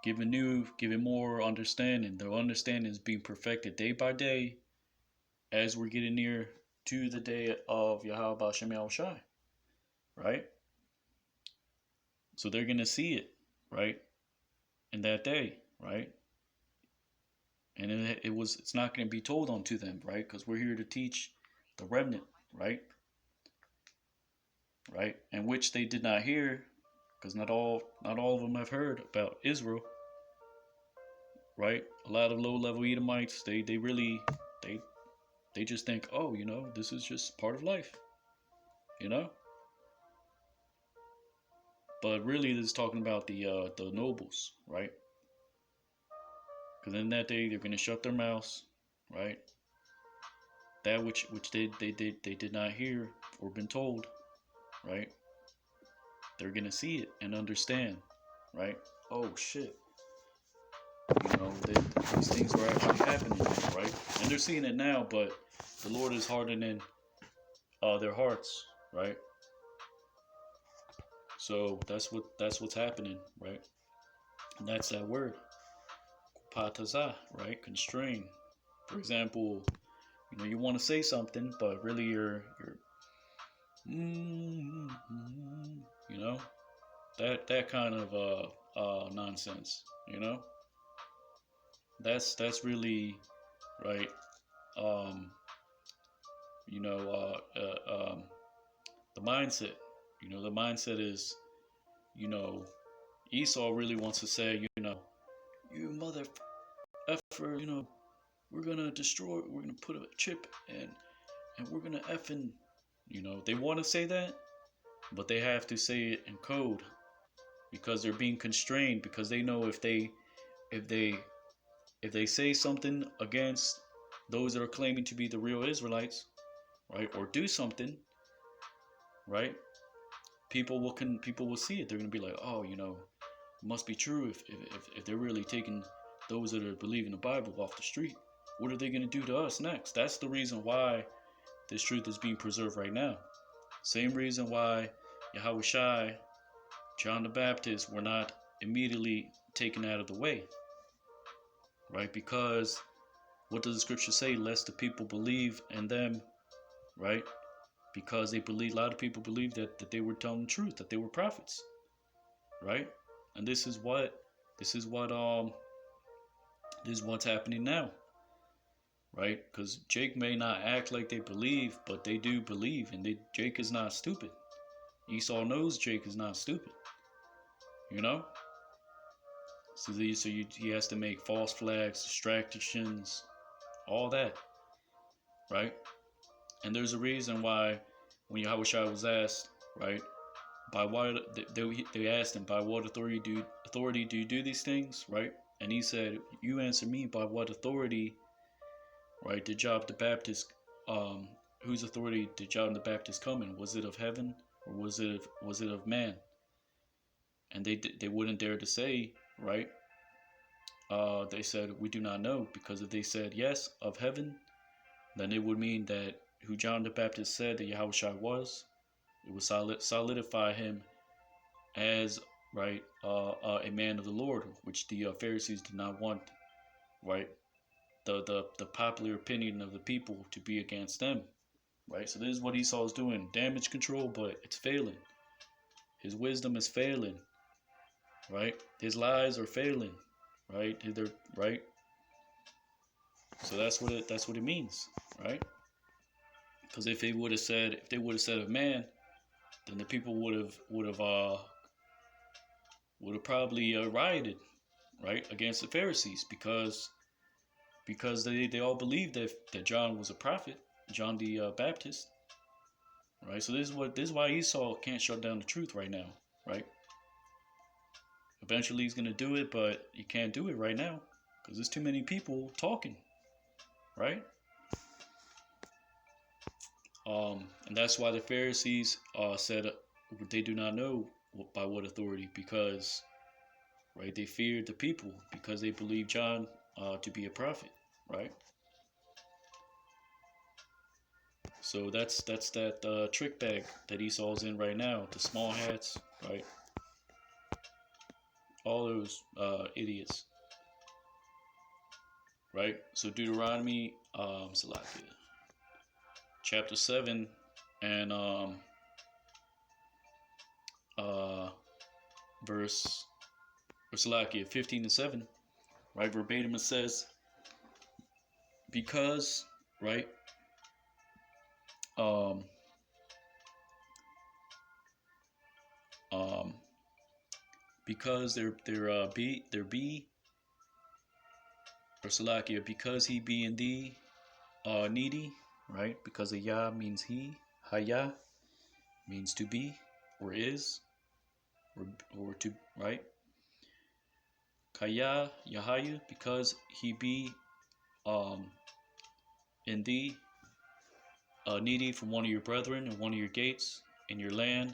A: Giving more understanding. Their understanding is being perfected day by day as we're getting near to the day of Yahweh Bashem Yahushai, right? So they're gonna see it, right, in that day, right? And it's not gonna be told unto them, right? Because we're here to teach the remnant, right? Right, and which they did not hear, because not all of them have heard about Israel, right? A lot of low-level Edomites, they really they they just think, oh, this is just part of life, you know. But really, this is talking about the nobles, right? Because in that day, they're gonna shut their mouths, right? That which they did not hear or been told, right? They're gonna see it and understand, right? Oh shit, these things are actually happening, right? And they're seeing it now, but the Lord is hardening their hearts, right? So that's what's happening, right? And that's that word, pataza, right? Constrain. For example, you want to say something, but really you're you know, that kind of nonsense, that's really, right, um you know the mindset, the mindset is, you know Esau really wants to say, you mother effer, we're gonna put a chip and we're gonna effing, they want to say that, but they have to say it in code, because they're being constrained, because they know if they if they say something against those that are claiming to be the real Israelites, right, or do something, right, people will see it. They're gonna be like, oh, it must be true if they're really taking those that are believing the Bible off the street. What are they gonna do to us next? That's the reason why this truth is being preserved right now. Same reason why Yahweh Shai, John the Baptist were not immediately taken out of the way, right? Because what does the scripture say? Lest the people believe in them, right? Because a lot of people believe that they were telling the truth, that they were prophets, right? And this is what this is what's happening now, right? Because Jake may not act like they believe, but they do believe, and Jake is not stupid. Esau knows Jake is not stupid, you know. He has to make false flags, distractions, all that, right? And there's a reason why when Yahushua was asked, right, by what they asked him, by what authority do you do these things, right? And he said, you answer me, by what authority, right, did John the Baptist, whose authority did John the Baptist come in? Was it of heaven or was it of man? And they wouldn't dare to say, right? They said, we do not know, because if they said yes, of heaven, then it would mean that who John the Baptist said that Yahushua was, it would solidify him as, right, a man of the Lord, which the Pharisees did not want, right? The popular opinion of the people to be against them, right? So this is what Esau is doing: damage control, but it's failing. His wisdom is failing, right? His lies are failing, right? They're right. So that's what it means, right? Because if they would have said of man, then the people would have probably rioted, right, against the Pharisees, because they all believed that John was a prophet, John the Baptist, right? So this is why Esau can't shut down the truth right now, right? Eventually he's gonna do it, but he can't do it right now because there's too many people talking, right? And that's why the Pharisees said they do not know by what authority, because, right, they feared the people because they believed John to be a prophet, right? So that's that trick bag that Esau's in right now. The small hats, right? All those idiots, right? So Deuteronomy, chapter 7, and uh, verse 15 and 7, right? Verbatim it says, because, right? Um, um, because there be or Salakia, because he be in thee needy, right? Because a Yah means he, Haya means to be or is or to, right? Kaya Yahayu, because he be um in thee needy from one of your brethren and one of your gates in your land,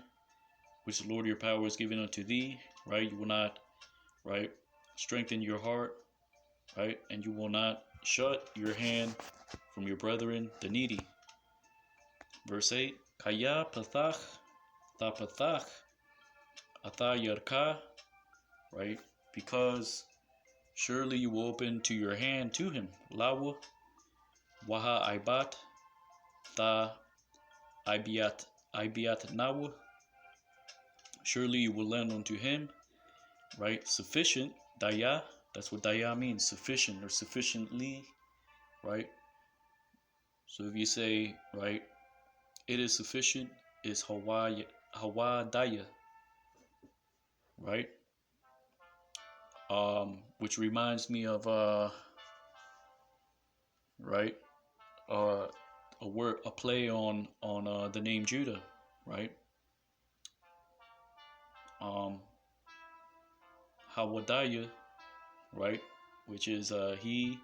A: which the Lord your power is given unto thee, right? You will not, right, strengthen your heart, right? And you will not shut your hand from your brethren, the needy. Verse 8, Kaya pathach, tapathach, atha yarka, right? Because surely you will open to your hand to him. Lawa, waha ibat, ta ibiat nawa. Surely you will lend unto him, right? Sufficient, daya, that's what daya means, sufficient or sufficiently, right? So if you say, right, it is sufficient, is hawa daya, right? Which reminds me of right, uh, a play on the name Judah, right? Um, Hawadaya, right, which is he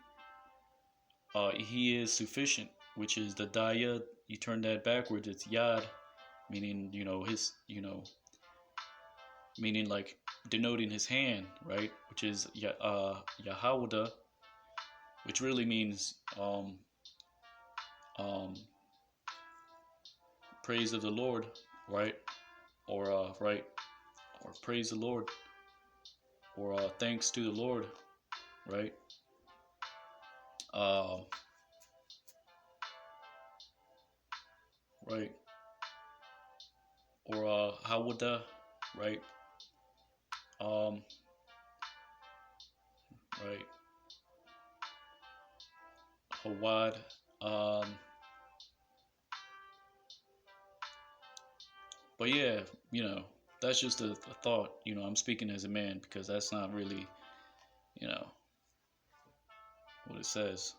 A: is sufficient, which is the daya. You turn that backwards, it's yad, meaning, his, meaning like denoting his hand, right, which is Yahawada, which really means um, praise of the Lord, right, or right, or praise the Lord, or thanks to the Lord, right. Uh, right, or Hawada, right, Um, right, Hawad. Um, but yeah, you know, that's just a thought. You know, I'm speaking as a man because that's not really, you know, what it says.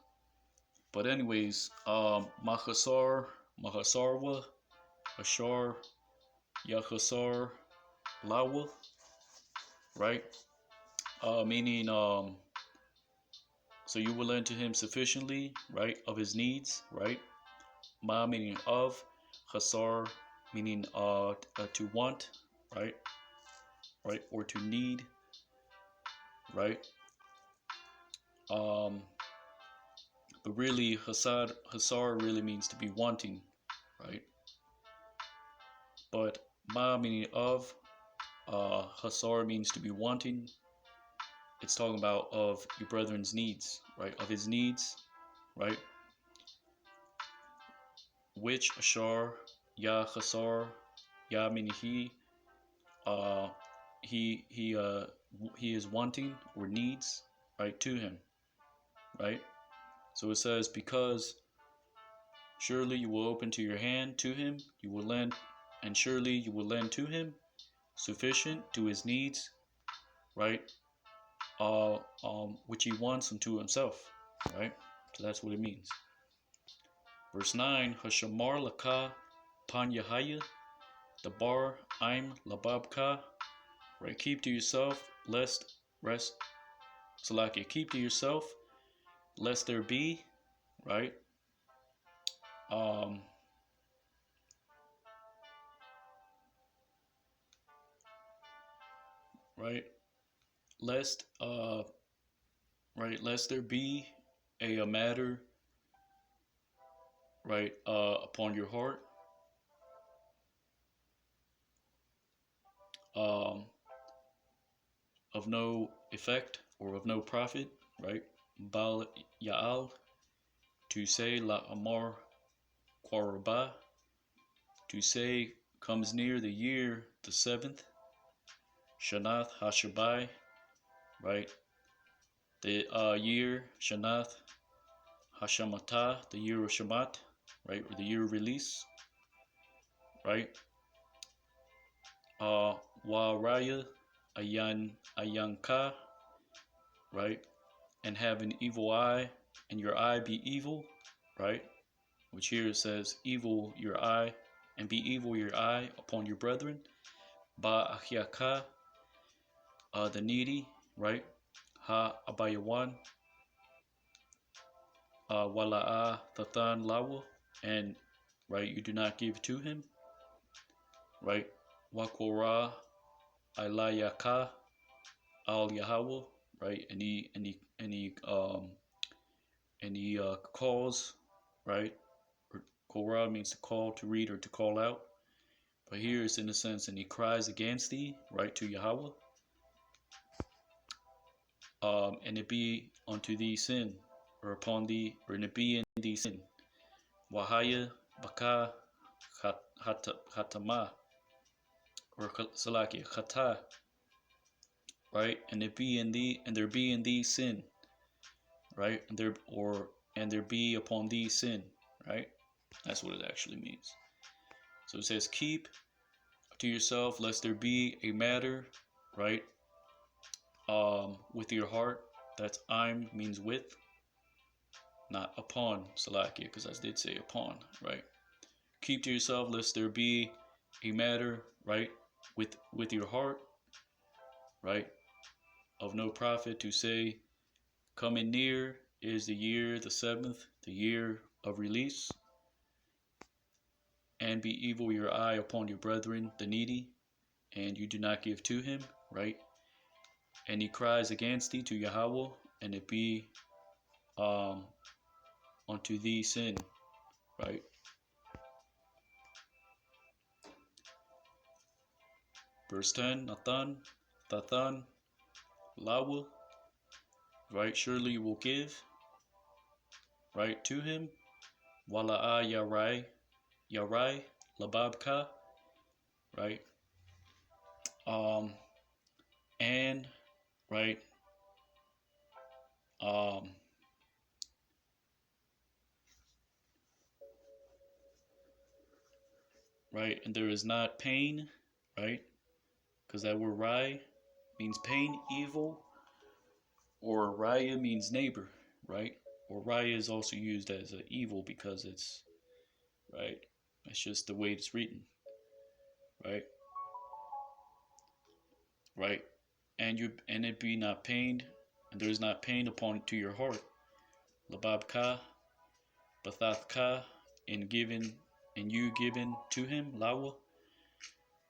A: But anyways, Mahasarwa, Ashar, Yahasar, Lawa, right? Meaning, so you will lend to him sufficiently, right, of his needs, right? Ma meaning of, Hasar meaning to want, right, right, or to need, right? Um, but really, Hasar really means to be wanting, right? But Ma meaning of, Hasar means to be wanting. It's talking about of your brethren's needs, right? Of his needs, right? Which Ashar, Ya Hasar, Ya meaning uh, he he uh, he is wanting or needs, right, to him, right? So it says, because surely you will open to your hand to him, you will lend, and surely you will lend to him sufficient to his needs, right? Which he wants unto himself, right? So that's what it means. Verse 9, Hashamar laka pan yahaya, the bar I'm lababka, right? Keep to yourself, lest rest, Salakia, keep to yourself, lest there be, right? Um, right? Lest, right? Lest there be a matter, right? Upon your heart, um, of no effect or of no profit, right? Bal Ya'al, to say La Amar Quaraba, to say comes near the year the seventh, Shanath Hashabai, right? The year Shanath Hashamata, the year of Shamat, right? Or the year of release, right? Wa Raya Ayanka, right? And have an evil eye, and your eye be evil, right? Which here says, evil your eye, and be evil your eye upon your brethren. Ba Ahiaka, the needy, right? Ha Abayawan, Wala'a Tathan Lawa, and right, you do not give to him, right? Wakora Ilayaka Al Yahweh, right? Any calls, right? Or Korah means to call, to read, or to call out. But here it's in a sense, and he cries against thee, right, to Yahweh, and it be unto thee sin, or upon thee, or and it be in thee sin. Wahaya Baka Hatama, or Salaki Chata, right? And it be in thee, and there be in thee sin, right? And there be upon thee sin, right? That's what it actually means. So it says, keep to yourself, lest there be a matter, right? With your heart. That's I'm means with, not upon, Salakia, because I did say upon, right? Keep to yourself, lest there be a matter, right? With your heart, right? Of no profit, to say, coming near is the year the seventh, the year of release, and be evil your eye upon your brethren, the needy, and you do not give to him, right? And he cries against thee to Yahweh, and it be um, unto thee sin, right? Verse 10, Nathan, Lawa, right? Surely you will give, right, to him. Wala'a Yarai, Lababka, right? Um, and right, um, right, and there is not pain, right, because that word rai means pain, evil, or raya means neighbor, right, or raya is also used as a evil because it's right. It's just the way it's written, right, right, and it be not pained, and there is not pain upon it to your heart. Lababka, Bathathka, in given, and you given to him, Lawa,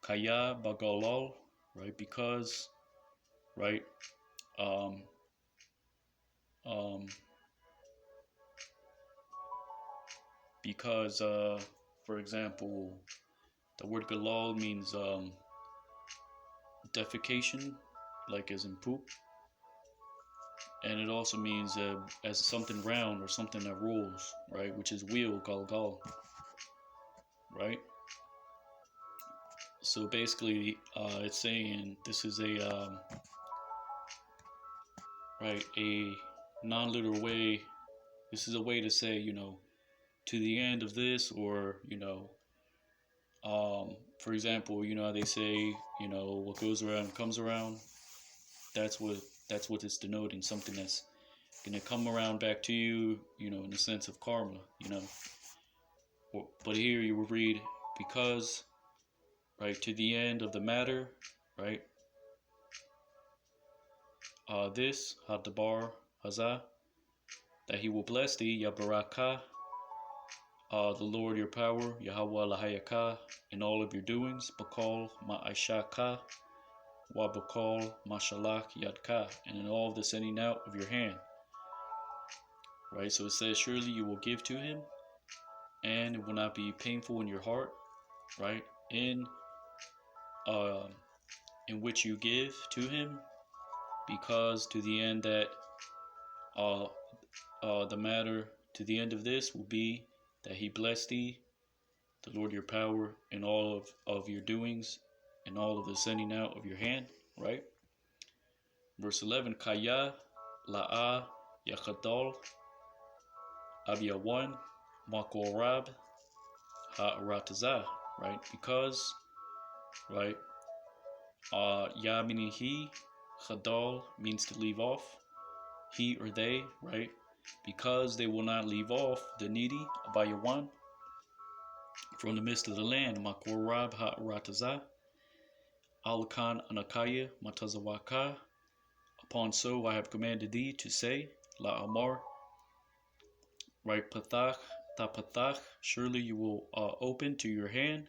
A: Kaya Bagalal, right, because, right, um, um, because, for example, the word galal means defecation, like as in poop, and it also means as something round or something that rolls, right, which is wheel, galgal, right. So basically, it's saying this is a right, a non-literal way. This is a way to say, to the end of this, or for example, how they say, what goes around comes around. That's what that's what it's denoting. Something that's gonna come around back to you, in the sense of karma, But here you will read because, right, to the end of the matter, right. This hadabar hazah, that he will bless thee, yabaraka, the Lord your power, Yahweh Lahayaka, in all of your doings, Bakal Ma'ashaka, Wa Bakal Mashalak Yadka, and in all of the sending out of your hand. Right? So it says, surely you will give to him, and it will not be painful in your heart, right? Uh, in which you give to him, because to the end that uh, the matter to the end of this will be that he bless thee, the Lord your power, in all of your doings, and all of the sending out of your hand, right? Verse 11, Kaya la'a yachadal abyawan makorab ha'ratazah, right? Because, right, ya meaning he, chadal means to leave off, he or they, right? Because they will not leave off the needy, abayawan, from the midst of the land, makorab ha'ratazah, Alkan Anakaya Matazawaka. Upon so I have commanded thee to say, La Amar, right, Pathach, Tapatach, surely you will open to your hand,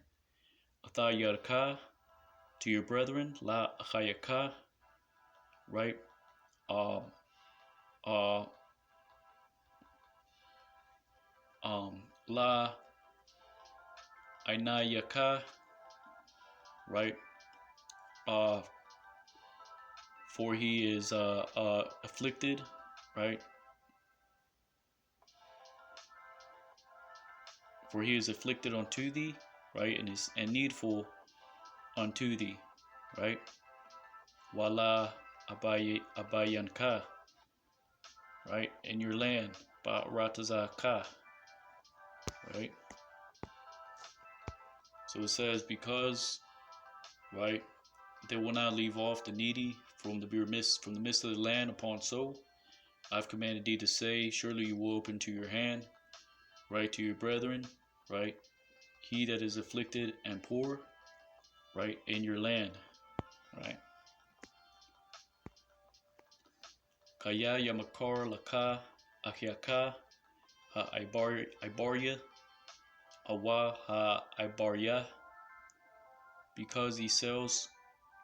A: Athayarka, to your brethren, La Achayaka, right, uh, uh, La Ainayaka, right, uh, for he is afflicted, right, for he is afflicted unto thee, right, and needful unto thee, right? Wala abayanka, right? In your land, ba'ratazaka, right? So it says, because, right, they will not leave off the needy from the midst of the land. Upon so, I've commanded thee to say, surely you will open to your hand, right, to your brethren, right? He that is afflicted and poor, right, in your land, right? Kaya yamakar laka akyaka ha ibarya awa ha ibarya, because he sells,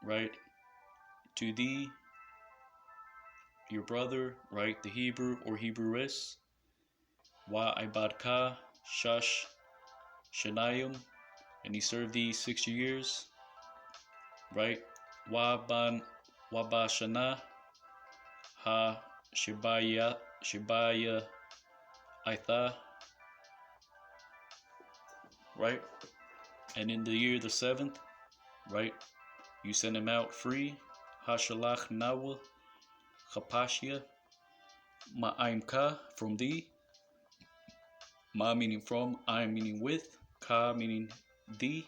A: right, to thee, your brother, right, the Hebrew or Hebrewess, wa ibadka shash shanayim, and he served thee 60 years, right, wa ba shana ha shibaya aitha, right, and in the year the seventh, right, you send him out free, hashalach nawa chapashia ma'aimka, from thee. Ma meaning from, I meaning with, ka meaning thee.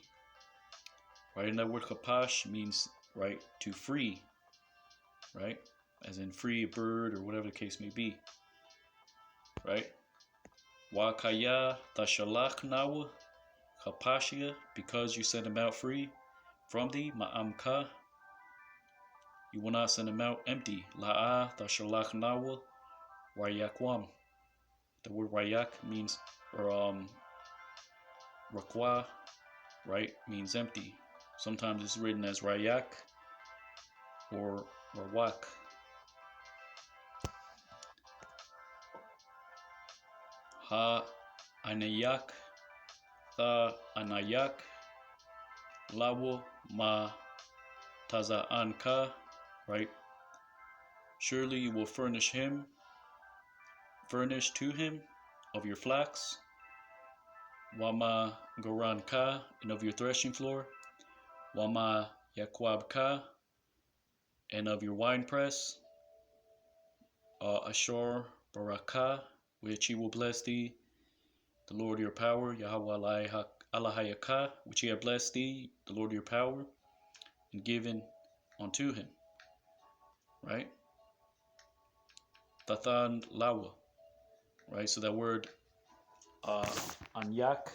A: Right, and that word chapash means, right, to free, right, as in free a bird or whatever the case may be, right. Wa kaya tashalach nawa chapashia, because you sent him out free from thee, ma'amka, you will not send him out empty. La'a tashalach nawa wayakwam. The word wayak means, or rakwa, right, means empty. Sometimes it's written as rayak or rawak. Ha anayak, tha anayak, lawo ma taza'anka, right? Surely you will furnish to him of your flax, wama goranka, and of your threshing floor, wama yakwabka, and of your winepress, ashor baraka, which he will bless thee, the Lord your power, Yahweh Allahayaka, which he had blessed thee, the Lord your power, and given unto him. Right? Tathan lawa. Right? So that word anyak,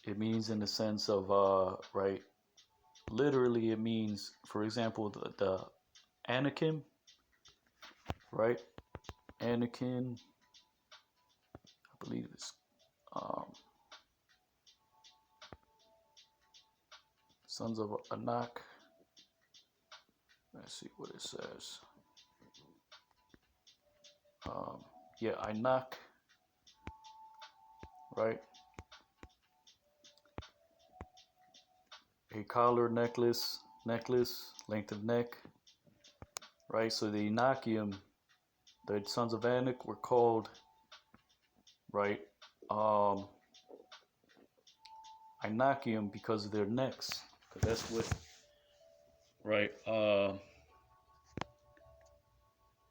A: it means in the sense of right, literally it means, for example, the Anakim, right? Anakin, I believe it's sons of Anak. Let's see what it says. Yeah, Anak, right? A collar, necklace, length of neck, right? So the Anakim, the sons of Anak, were called, right, Anakim because of their necks. Because that's what, right,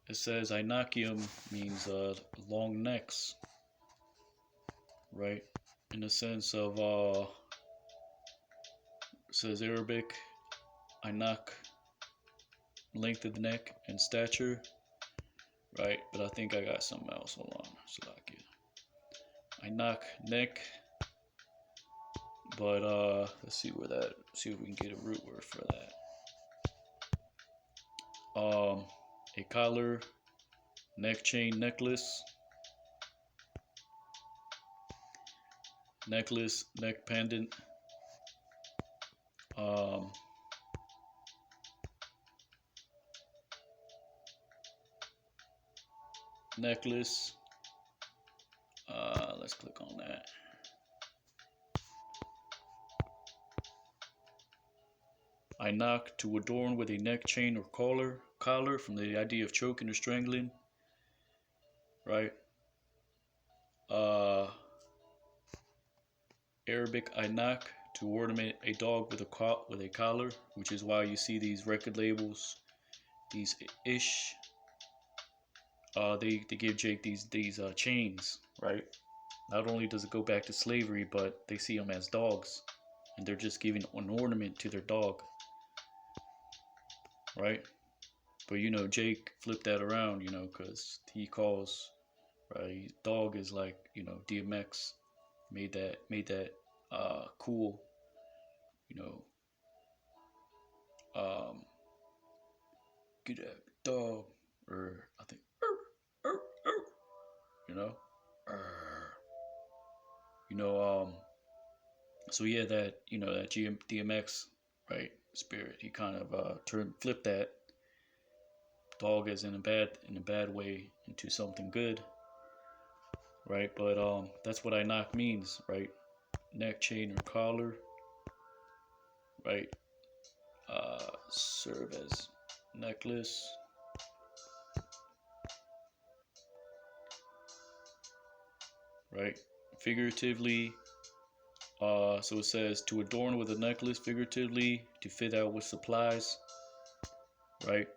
A: it says Anakim means long necks, right? In the sense of, it says Arabic, Anak, length of the neck and stature, right? But I think I got something else. Hold on, Salakia. Anak, neck. But let's see where that. See if we can get a root word for that. A collar, neck chain, necklace, neck pendant. Necklace. Let's click on that. Anak, to adorn with a neck chain or collar, from the idea of choking or strangling, right? Arabic Anak, to ornament a dog with a collar, which is why you see these record labels, these ish. They give Jake these chains, right? Not only does it go back to slavery, but they see them as dogs, and they're just giving an ornament to their dog, right? But Jake flipped that around, because he calls, right, dog is like, DMX made that cool, get that dog, or I think, you know, so yeah, that that DMX, right, spirit, he kind of flipped that dog as in a bad way into something good, right? But that's what Anak means, right? Neck chain or collar, right? Serve as necklace, right? Figuratively, so it says to adorn with a necklace, figuratively to fit out with supplies, right?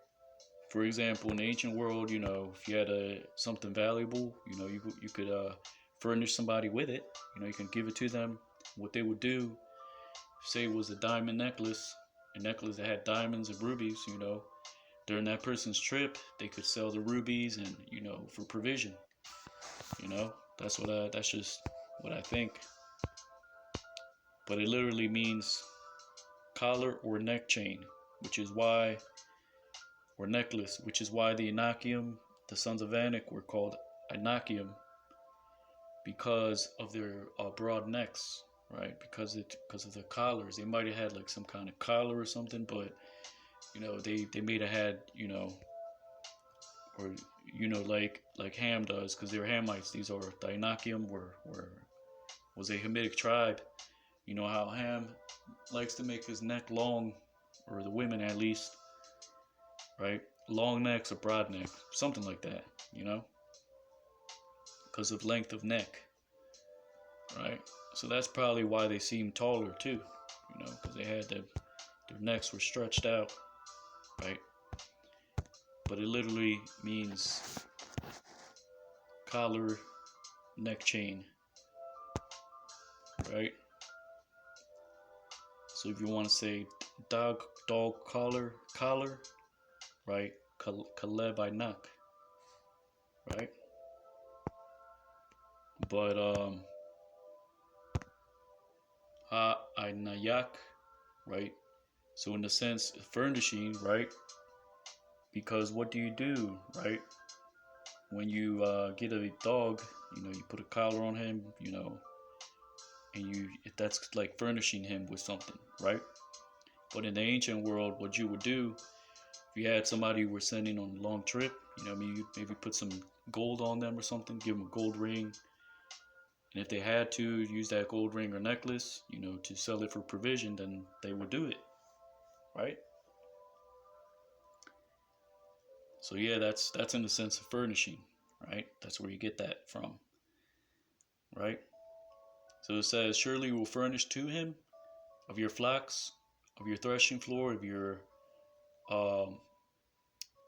A: For example, in the ancient world, if you had something valuable, you could furnish somebody with it. You can give it to them. What they would do, say it was a diamond necklace, a necklace that had diamonds and rubies. During that person's trip, they could sell the rubies and for provision. That's just what I think. But it literally means collar or neck chain, which is why or necklace, which is why the Anakim, the sons of Anak, were called Anakim because of their broad necks, right? Because of the collars. They might have had like some kind of collar or something, but they may have had or like Ham does, because they're Hamites. These are the Anakim was a Hamitic tribe. You know how Ham likes to make his neck long, or the women at least, right? Long necks or broad neck, something like that, because of length of neck, right? So that's probably why they seem taller too, because they had their necks were stretched out, right? But it literally means collar, neck chain, right? So if you want to say dog collar, right? Kaleb Inak, right? But Ha Inayak, right? So in a sense, furnishing, right? Because what do you do, right? When you get a dog, you put a collar on him, and that's like furnishing him with something, right? But in the ancient world, what you would do, if you had somebody you were sending on a long trip, you maybe put some gold on them or something, give them a gold ring. And if they had to use that gold ring or necklace, to sell it for provision, then they would do it, right? So yeah, that's in the sense of furnishing, right? That's where you get that from, right? So it says, surely you will furnish to him of your flocks, of your threshing floor, um,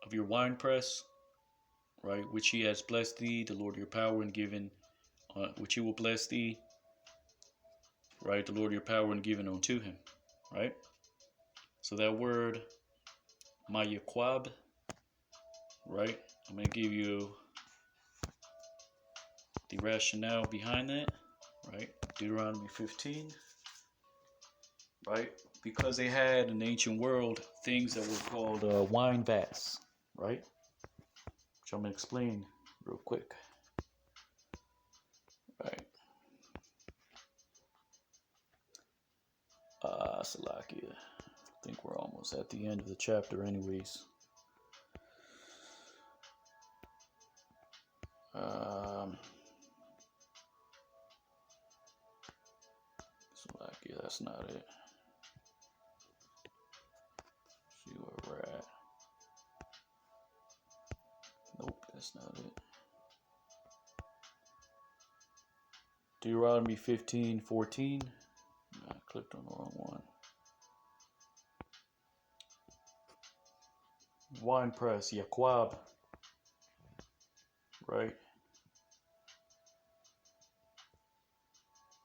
A: of your wine press, right? Which he has blessed thee, the Lord your power, and given, which he will bless thee, right? The Lord your power and given unto him, right? So that word, mayaquab, right? I'm going to give you the rationale behind that, right? Deuteronomy 15, right? Because they had in the ancient world things that were called wine vats, right? Which I'm going to explain real quick, right? Salakia. I think we're almost at the end of the chapter anyways. Salakia, that's not it. See where we're at. Nope, that's not it. Deuteronomy 15:14. I clicked on the wrong one. Wine press, Yaquab, right?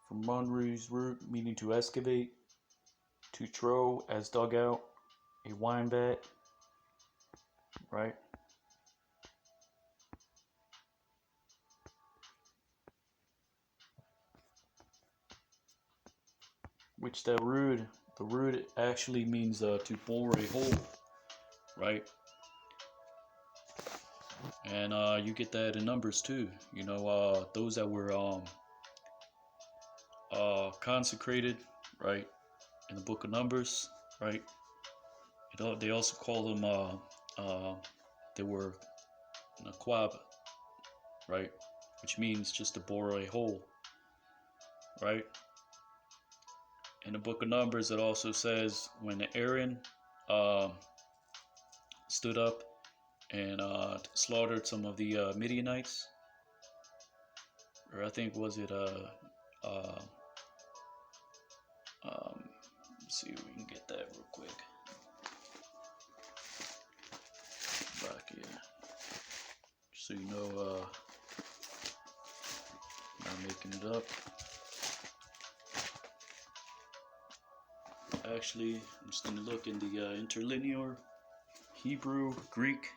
A: From Munri's root, meaning to excavate, to tro, as dug out, a wine vat, right? Which the root actually means to bore a hole, right? And you get that in Numbers too. Those that were consecrated, right, in the book of Numbers, right? They also call them they were naquab, right, which means just to bore a hole, right? In the book of Numbers, it also says when Aaron stood up and slaughtered some of the Midianites, or I think was it let's see if we can get that real quick. yeah. So you know, not making it up. Actually, I'm just going to look in the interlinear Hebrew Greek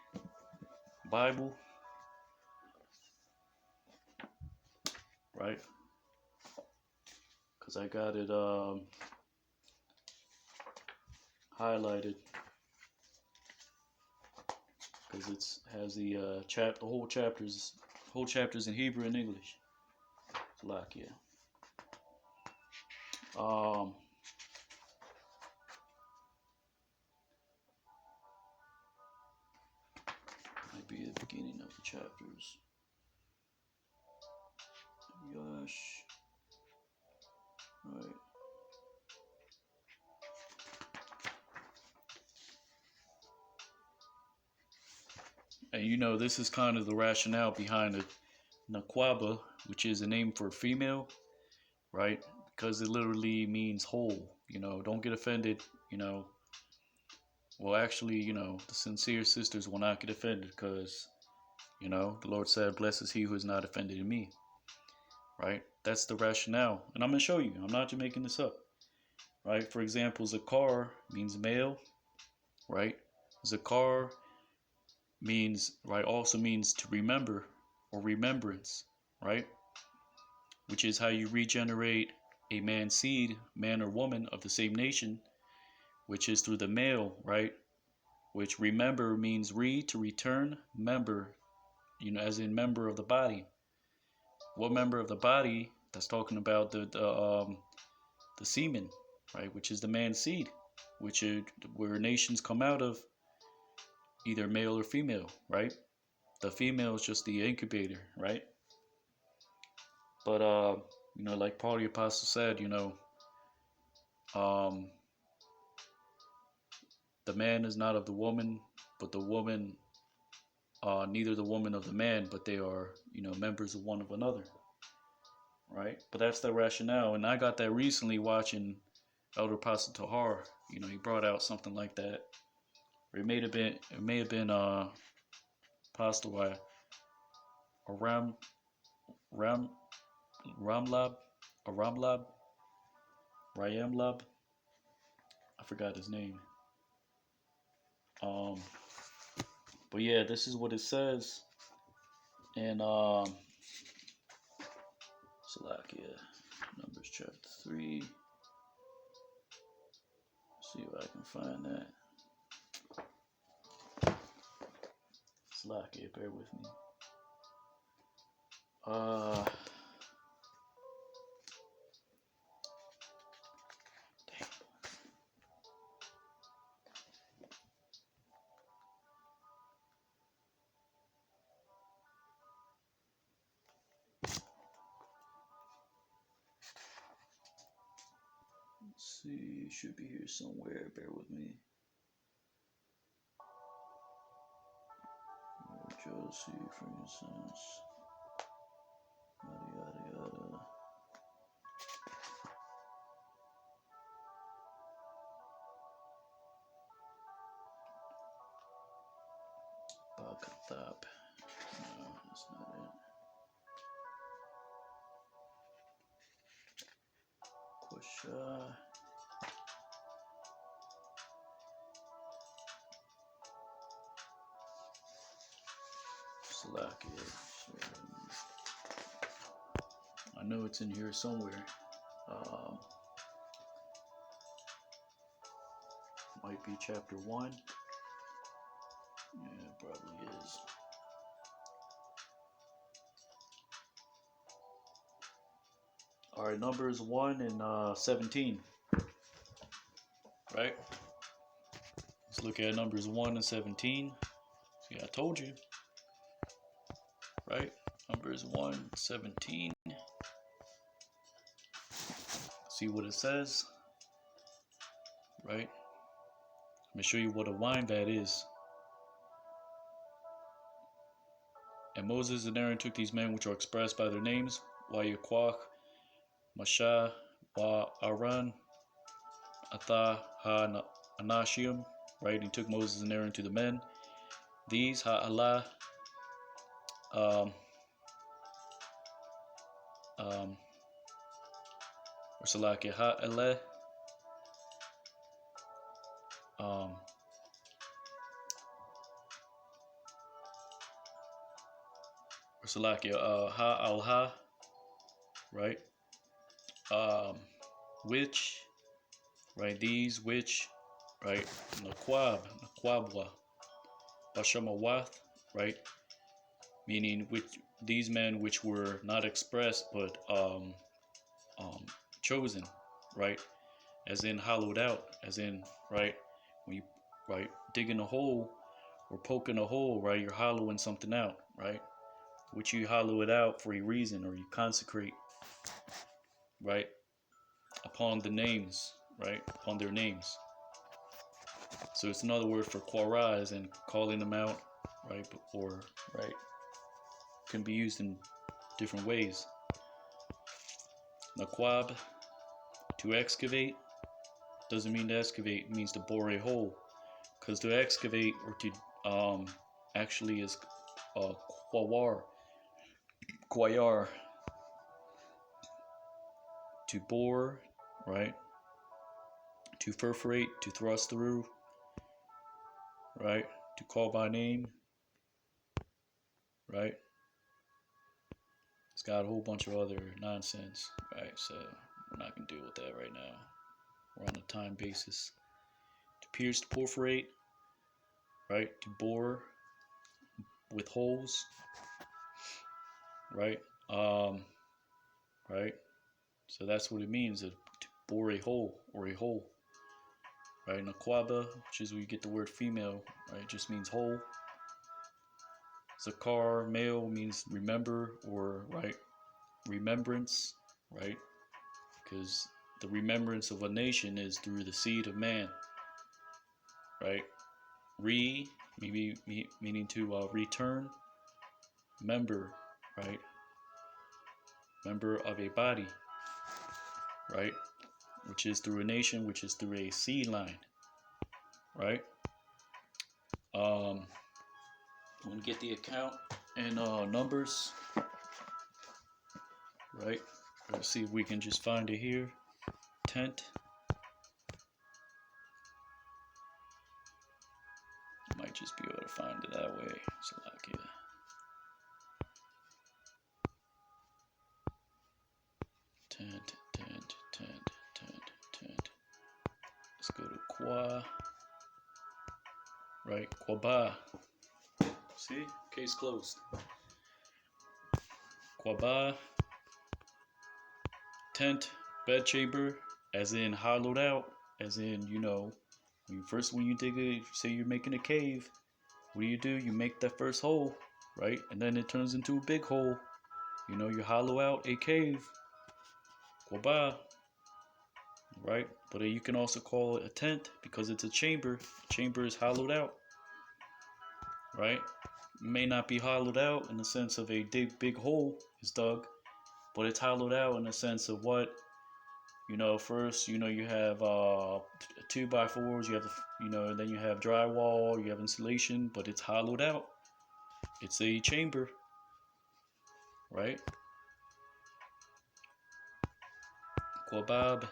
A: Bible, right? Because I got it highlighted because it has the whole chapters in Hebrew and English. Slovakia. Might be the beginning of the chapters. Gosh. Right. And you know, this is kind of the rationale behind the Naquaba, which is a name for female, right? Because it literally means whole. You know, don't get offended. You know, well, actually, you know, the sincere sisters will not get offended because, you know, the Lord said, "Blessed is he who is not offended in me." Right? That's the rationale, and I'm gonna show you. I'm not just making this up. Right? For example, Zakar means male. Right? Zakar means, right, also means to remember or remembrance. Right? Which is how you regenerate a man's seed, man or woman of the same nation, which is through the male, right? Which remember means to return, member, you know, as in member of the body. What member of the body? That's talking about the semen, right? Which is the man's seed, which is where nations come out of, either male or female, right? The female is just the incubator, right? But you know, like Paul the Apostle said, you know, um, the man is not of the woman, but the woman, neither the woman of the man, but they are, you know, members of one of another, right? But that's the rationale, and I got that recently watching Elder Apostle Tahar. You know, he brought out something like that. Or it may have been Apostle Aram Ram Ramlab, Aramlab, Rayamlab. I forgot his name. Um, but yeah, this is what it says in Salakia, Numbers chapter 3. See if I can find that. Salakia, bear with me. Damn. Let's see, should be here somewhere. Bear with me. Josie, for instance. Yada yada yada. Bakathap. No, that's not it. Quasha. Salakia. I know it's in here somewhere. Might be chapter 1. Yeah, it probably is. Alright, Numbers 1 and 17. Right? Let's look at Numbers 1 and 17. See, I told you. Right? Numbers 1, 17. See what it says. Right? Let me show you what a wine vat is. And Moses and Aaron took these men which are expressed by their names, Wayakwach, Masha, Wa Aran, Atha, Ha Anashim, right? He took Moses and Aaron to the men, These ha'ala, um, um, or Salakia ha'ele, um, or Salakia ha'alha, right? Um, which, right? These which, right? Naquabwa, Bashamawath, right? Meaning which these men which were not expressed but um, chosen, right? As in hollowed out, as in, right? When you, right, digging a hole or poking a hole, right? You're hollowing something out, right? Which you hollow it out for a reason, or you consecrate, right? Upon the names, right? Upon their names. So it's another word for quara, as in calling them out, right? Or, right? Can be used in different ways. Naquab, to excavate, doesn't mean to excavate, it means to bore a hole. Because to excavate or to actually is quawar, quayar, to bore, right? To perforate, to thrust through, right? To call by name, right? It's got a whole bunch of other nonsense, right? So we're not gonna deal with that right now. We're on a time basis. To pierce, to perforate, right? To bore with holes, right? Right? So that's what it means, to bore a hole or a hole, right? Naquaba, which is where you get the word female, right? It just means hole. Zakar, male, means remember or, right, remembrance, right? Because the remembrance of a nation is through the seed of man, right? Re, maybe meaning to return. Member, right? Member of a body, right? Which is through a nation, which is through a seed line, right? I'm gonna get the account and numbers, right? Let's see if we can just find it here. Tent. Might just be able to find it that way. So like, yeah. Tent. Let's go to Qua. Right, Quaba. See? Case closed. Quaba. Tent, bedchamber, as in hollowed out, as in, when you dig it, say you're making a cave, what do? You make that first hole, right? And then it turns into a big hole. You hollow out a cave. Quaba. Right? But you can also call it a tent because it's a chamber. The chamber is hollowed out. Right? It may not be hollowed out in the sense of a big hole is dug, but it's hollowed out in the sense of what, first, you have 2x4s, you have, then you have drywall, you have insulation, but it's hollowed out. It's a chamber, right? Quabab,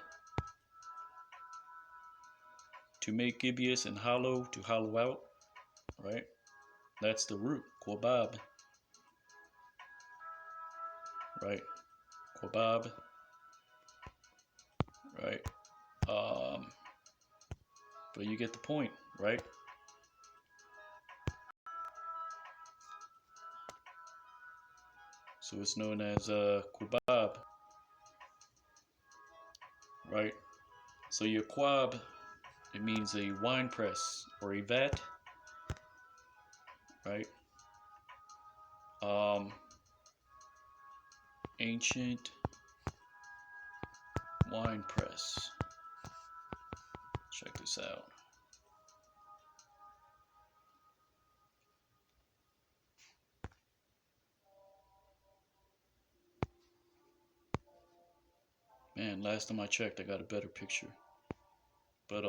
A: to make gibbous and hollow, to hollow out, right? That's the root, quabab, right? Quabab, right? But you get the point, right? So it's known as quabab, right? So your quab, it means a wine press or a vat, right? Ancient wine press. Check this out. Man, last time I checked, I got a better picture. But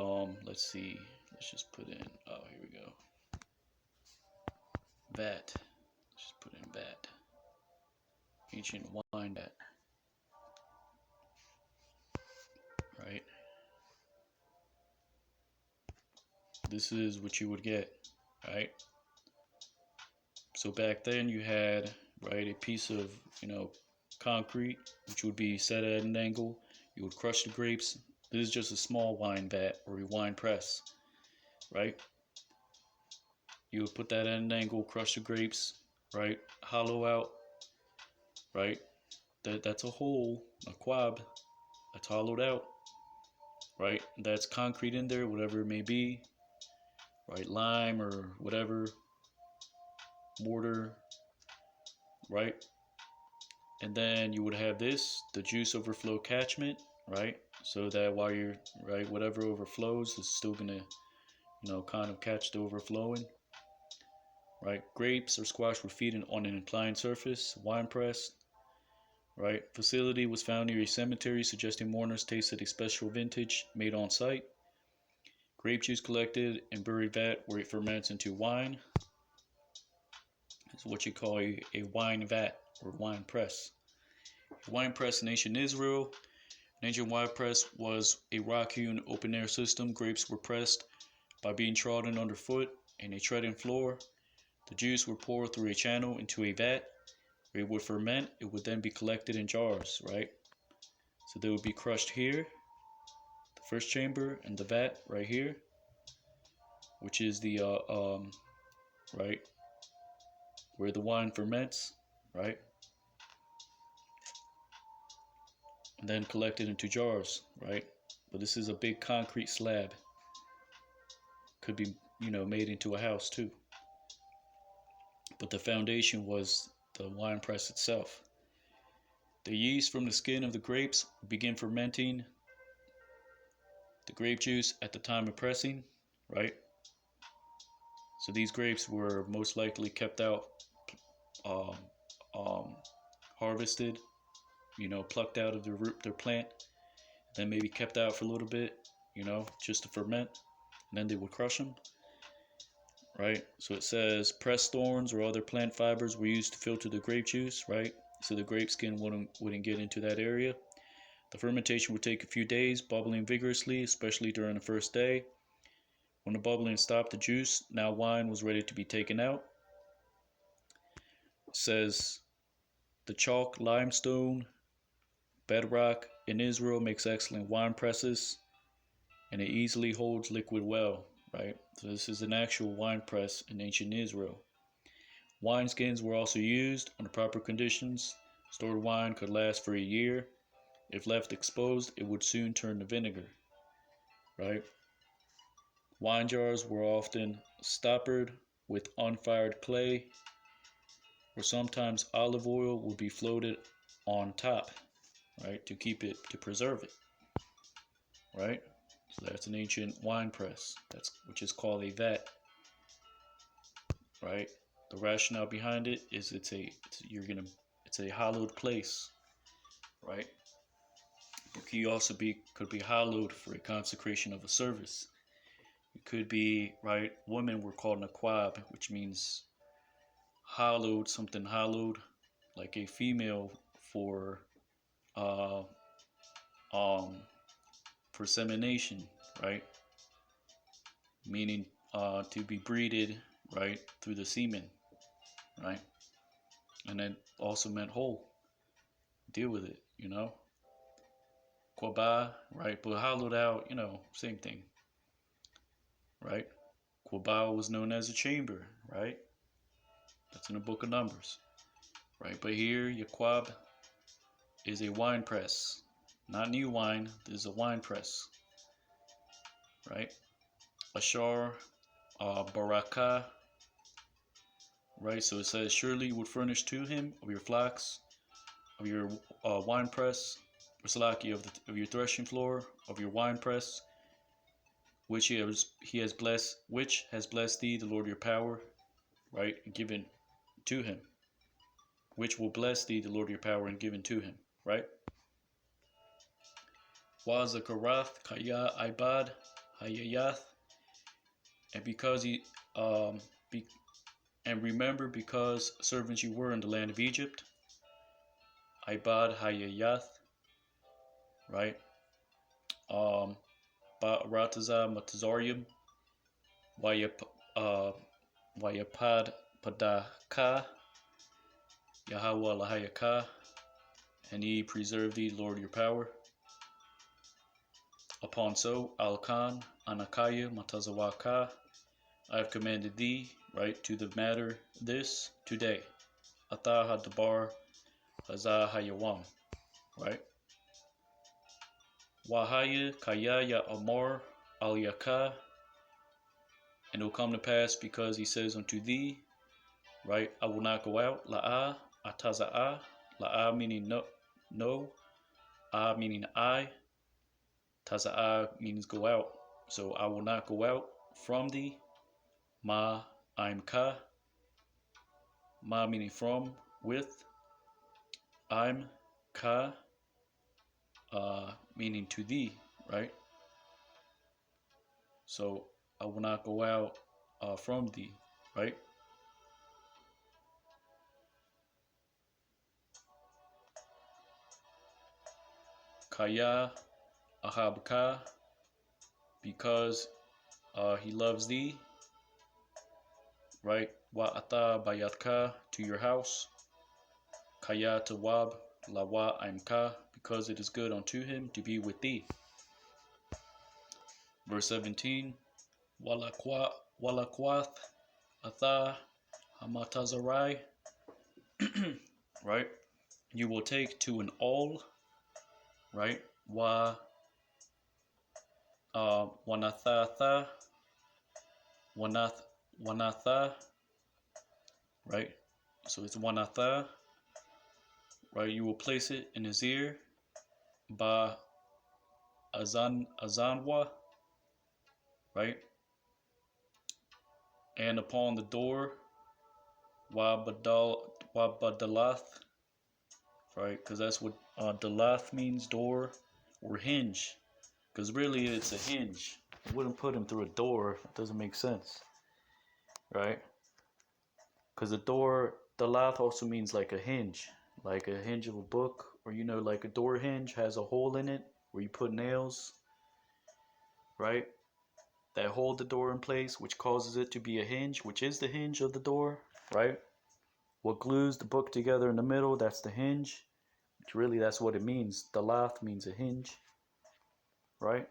A: let's see. Let's just put in. Oh, here we go. vat. Just put in vat. Ancient wine vat. Right? This is what you would get, right? So back then you had, right, a piece of, concrete, which would be set at an angle. You would crush the grapes. This is just a small wine vat or a wine press, right? You would put that at an angle, crush the grapes, right? Hollow out, right? That's a hole, a quab that's hollowed out, right? That's concrete in there, whatever it may be, right? Lime or whatever, mortar, right? And then you would have this, the juice overflow catchment, right? So that while you're, right, whatever overflows is still gonna, kind of catch the overflowing, right? Grapes or squash were feeding on an inclined surface, wine press, right? Facility was found near a cemetery, suggesting mourners tasted a special vintage made on site. Grape juice collected and buried vat where it ferments into wine. It's what you call a wine vat or wine press. A wine press in ancient Israel. An ancient wine press was a rock-hewn open-air system. Grapes were pressed by being trodden underfoot in a treading floor. The juice would pour through a channel into a vat where it would ferment. It would then be collected in jars, right? So they would be crushed here, the first chamber, and the vat right here, which is the right, where the wine ferments, right? And then collected into jars, right? But this is a big concrete slab. Could be, made into a house too. But the foundation was the wine press itself. The yeast from the skin of the grapes would begin fermenting the grape juice at the time of pressing, right? So these grapes were most likely kept out, um, um, harvested, plucked out of their plant, then maybe kept out for a little bit, just to ferment, and then they would crush them, right? So it says pressed thorns or other plant fibers were used to filter the grape juice, right? So the grape skin wouldn't get into that area. The fermentation would take a few days, bubbling vigorously, especially during the first day. When the bubbling stopped, the juice, now wine, was ready to be taken out. It says the chalk limestone bedrock in Israel makes excellent wine presses, and it easily holds liquid well, right? So this is an actual wine press in ancient Israel. Wine skins were also used under proper conditions. Stored wine could last for a year. If left exposed, it would soon turn to vinegar, right? Wine jars were often stoppered with unfired clay, or sometimes olive oil would be floated on top, right, to preserve it, right? So that's an ancient wine press, which is called a vat, right? The rationale behind it is it's a hallowed place, right? It could be hallowed for a consecration of a service. It could be, right, women were called naquab, which means hallowed, something hallowed, like a female for uh um for semination, right? Meaning to be breeded, right, through the semen, right? And that also meant whole. Deal with it, Quaba, right? But hollowed out, same thing, right? Quaba was known as a chamber, right? That's in the book of Numbers, right? But here, Yaquab is a wine press, not new wine. This is a wine press, right? Ashar, Baraka, right? So it says, surely you would furnish to him of your flocks, of your wine press, or salaki of your threshing floor, of your wine press, which he has blessed, which has blessed thee, the Lord your power, right, and given to him, which will bless thee, the Lord your power, and given to him, right? Wazakarath kaya ibad hayayath, and because he, And remember, because servants you were in the land of Egypt, Ibad Hayayath, right? Rataza Matazarium, Wayapad Padaka, Yahweh Lahayaka, and ye preserve thee, Lord, your power. Upon so, Alkan, Anakaya, Matazawaka, I have commanded thee, right, to the matter this today. Ata Hadabar Hazah Hayawam, right? Wahaya Kayaya Amor Al Yaka, and it will come to pass because he says unto thee, right, I will not go out, La'a, Ataza'a, La'a meaning no, A meaning I, Taza'a means go out. So I will not go out from thee. Ma, I'm ka. Ma meaning from, with. I'm ka, meaning to thee, right? So I will not go out from thee, right? Kaya, ahabka, because he loves thee, right? Wa ata bayatka, to your house. Kaya tawab, lawa aimka, because it is good unto him to be with thee. Verse 17, walakwath atha hamatazarai, right? You will take to an awl, right? Wanathatha, wanatha, right? So it's wanatha, right? You will place it in his ear, ba azanwa, right? And upon the door, wabadalath, right? Because that's what dalath means, door or hinge. Because really it's a hinge. I wouldn't put him through a door. It doesn't make sense, right? Because the door, dalath also means like a hinge of a book, or like a door hinge has a hole in it where you put nails, right? That hold the door in place, which causes it to be a hinge, which is the hinge of the door, right? What glues the book together in the middle, that's the hinge. Which really, that's what it means. Dalath means a hinge, right?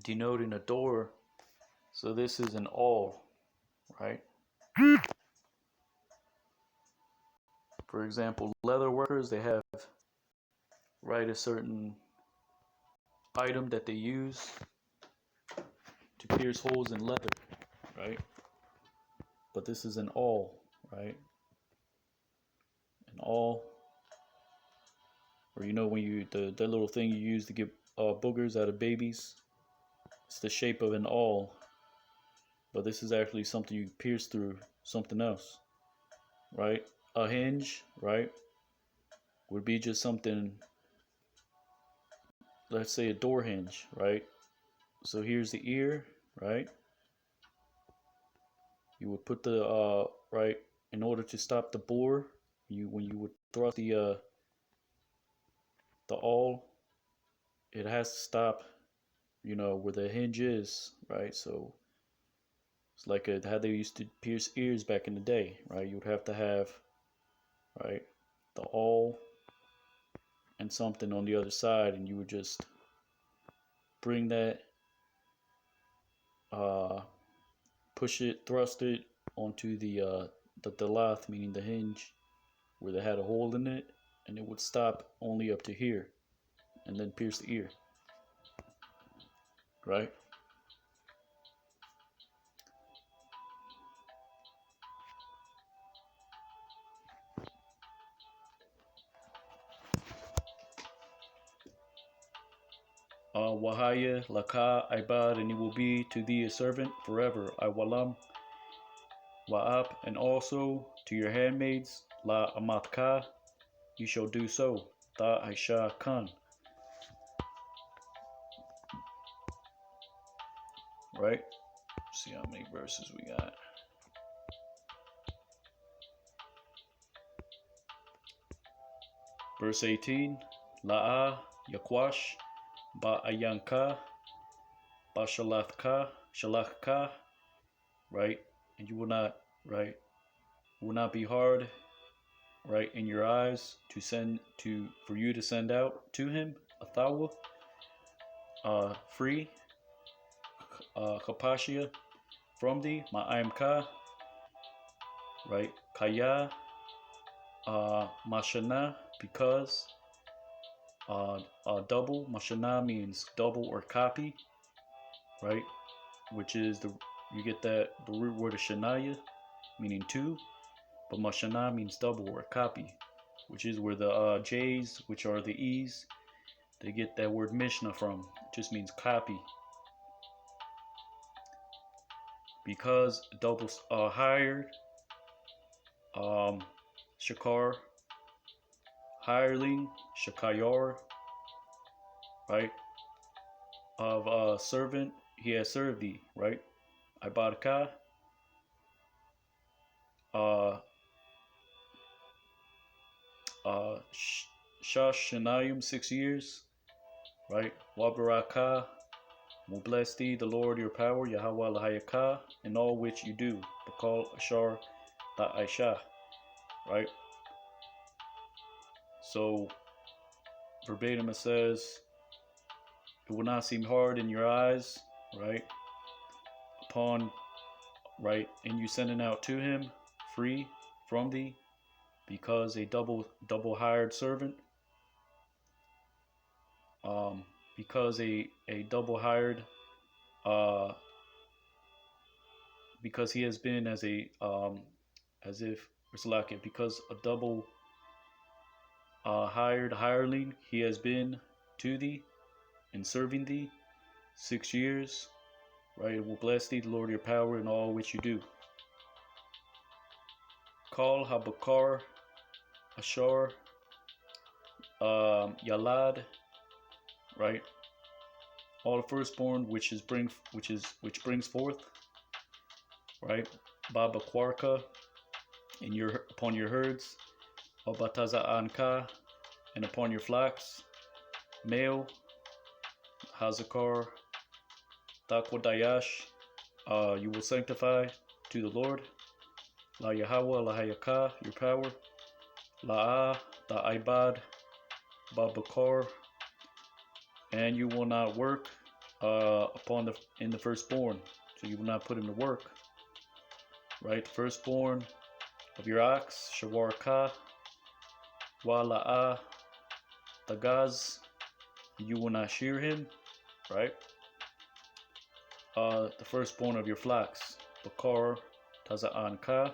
A: Denoting a door. So this is an awl, right? For example, leather workers, they have, right, a certain item that they use to pierce holes in leather, right? But this is an awl, right? An awl, or when you that little thing you use to get boogers out of babies, it's the shape of an awl, but this is actually something you pierce through something else, right? A hinge, right, would be just something, let's say a door hinge, right? So here's the ear, right? You would put the right, in order to stop the bore, when you would thrust the awl, it has to stop, where the hinge is, right? So it's like how they used to pierce ears back in the day, right? You would have to have, right, the awl and something on the other side, and you would just bring that, push it, thrust it onto the dalath, meaning the hinge, where they had a hole in it, and it would stop only up to here, and then pierce the ear, right? Wahaya, Laka, Ibad, and it will be to thee a servant forever. Iwalam, Wa'ap, and also to your handmaids, La Amatka, you shall do so. Ta Aisha Khan. Right? See how many verses we got. Verse 18, La'a Yakwash Ba'ayanka Shalachka, right? And you will not, right? Will not be hard, right, in your eyes for you to send out to him a thawa, free, kapashia from thee, ma'ayimka, right? Kaya, mashana, because, double. Mashana means double or copy, right? Which is you get the root word of shanaya, meaning two, but mashana means double or copy, which is where the J's, which are the E's, they get that word Mishnah from. It just means copy. Because double hired, shakar, hireling, shakayar, right? Of a servant, he has served thee, right? Ibadka, Shashanayim, 6 years, right? Wabaraka, will bless thee, the Lord your power, Yahweh Lahayaka, in all which you do. Bakal Ashar Ta'aisha, right? So, verbatim it says, it will not seem hard in your eyes, right? Right, and you sending out to him, free from thee, because a double hired servant, because a double hired, because he has been as if it's like it, because a double hired hireling he has been to thee and serving thee 6 years, right? It will bless thee, the Lord your power, in all which you do. Call Habakar Ashar Yalad, right? All the firstborn which brings forth, right? Baba Kwarka upon your herds, Abataza Anka, and upon your flocks, male, Hazakar, Dakwadayash, you will sanctify to the Lord, La Yahweh, La Hayaka, your power, La'a, Da'ibad, Babakar, and you will not work in the firstborn, so you will not put him to work, right? The firstborn of your ox, Shawarka, Wala'a, Tagaz, you will not shear him, right? The firstborn of your flocks, Bakar, Taza'anka,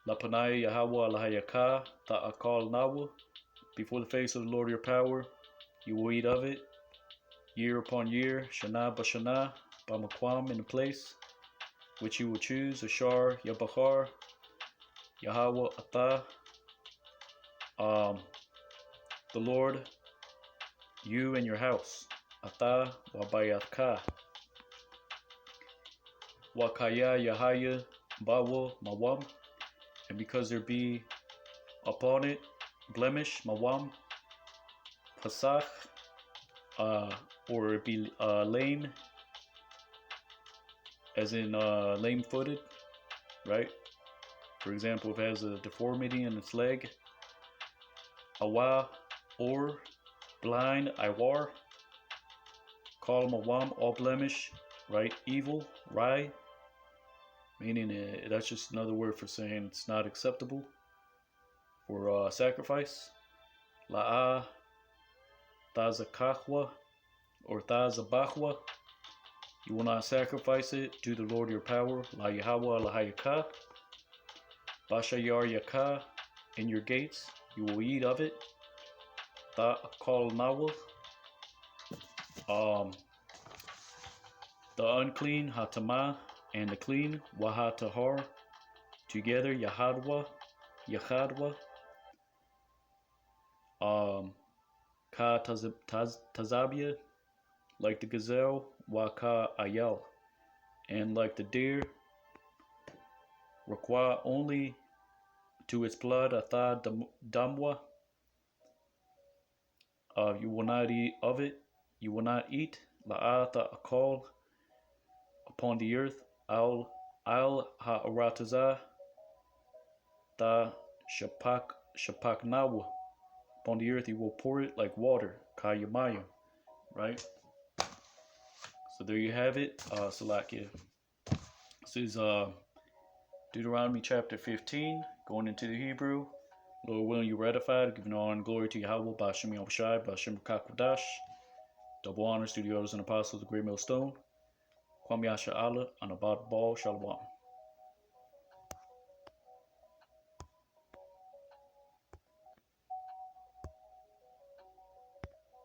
A: Lapanai Yahweh Lahayaka, Ta'akal Nawa, before the face of the Lord your power, you will eat of it, year upon year, Shana Bashana, Bamakwam, in a place which you will choose, Ashar Yabachar, Yahweh Atah, the Lord, you and your house, Atah Wabayatka, Wakaya Yahaya Bawa Mawam, and because there be upon it blemish, Mawam, Pasach, or it be lame, as in lame-footed, right? For example, if it has a deformity in its leg, Awa, or blind, Iwar, call Mawam, all blemish, right? Evil, Rai, meaning that's just another word for saying it's not acceptable for sacrifice. La'a, Tazakahwa, or Tazabahwa, you will not sacrifice it to the Lord your power. La Yahweh Lahayaka, Bashayar Yaka, in your gates, you will eat of it. Ta'akal Nawal, the unclean, Hatama, and the clean, Wahatahar, together, Yahadwa, Ka Tazabia, like the gazelle, Waka Ayal, and like the deer, Rakwa only to its blood, atha damwa. You will not eat of it. You will not eat la'ata akol upon the earth. Al ha'arataza ta shapak nawa. Upon the earth, you will pour it like water. Kayamaya. Right? So there you have it. Salakia. This is Deuteronomy chapter 15, going into the Hebrew. Lord willing, you ratified, giving honor and glory to Yahweh, Ba'Shem Yahushai, Ba'Shem Kakwadash. Double honors to the elders and apostles of the Great Millstone. Kwam Yasha Allah, and Abad Ball Shalom.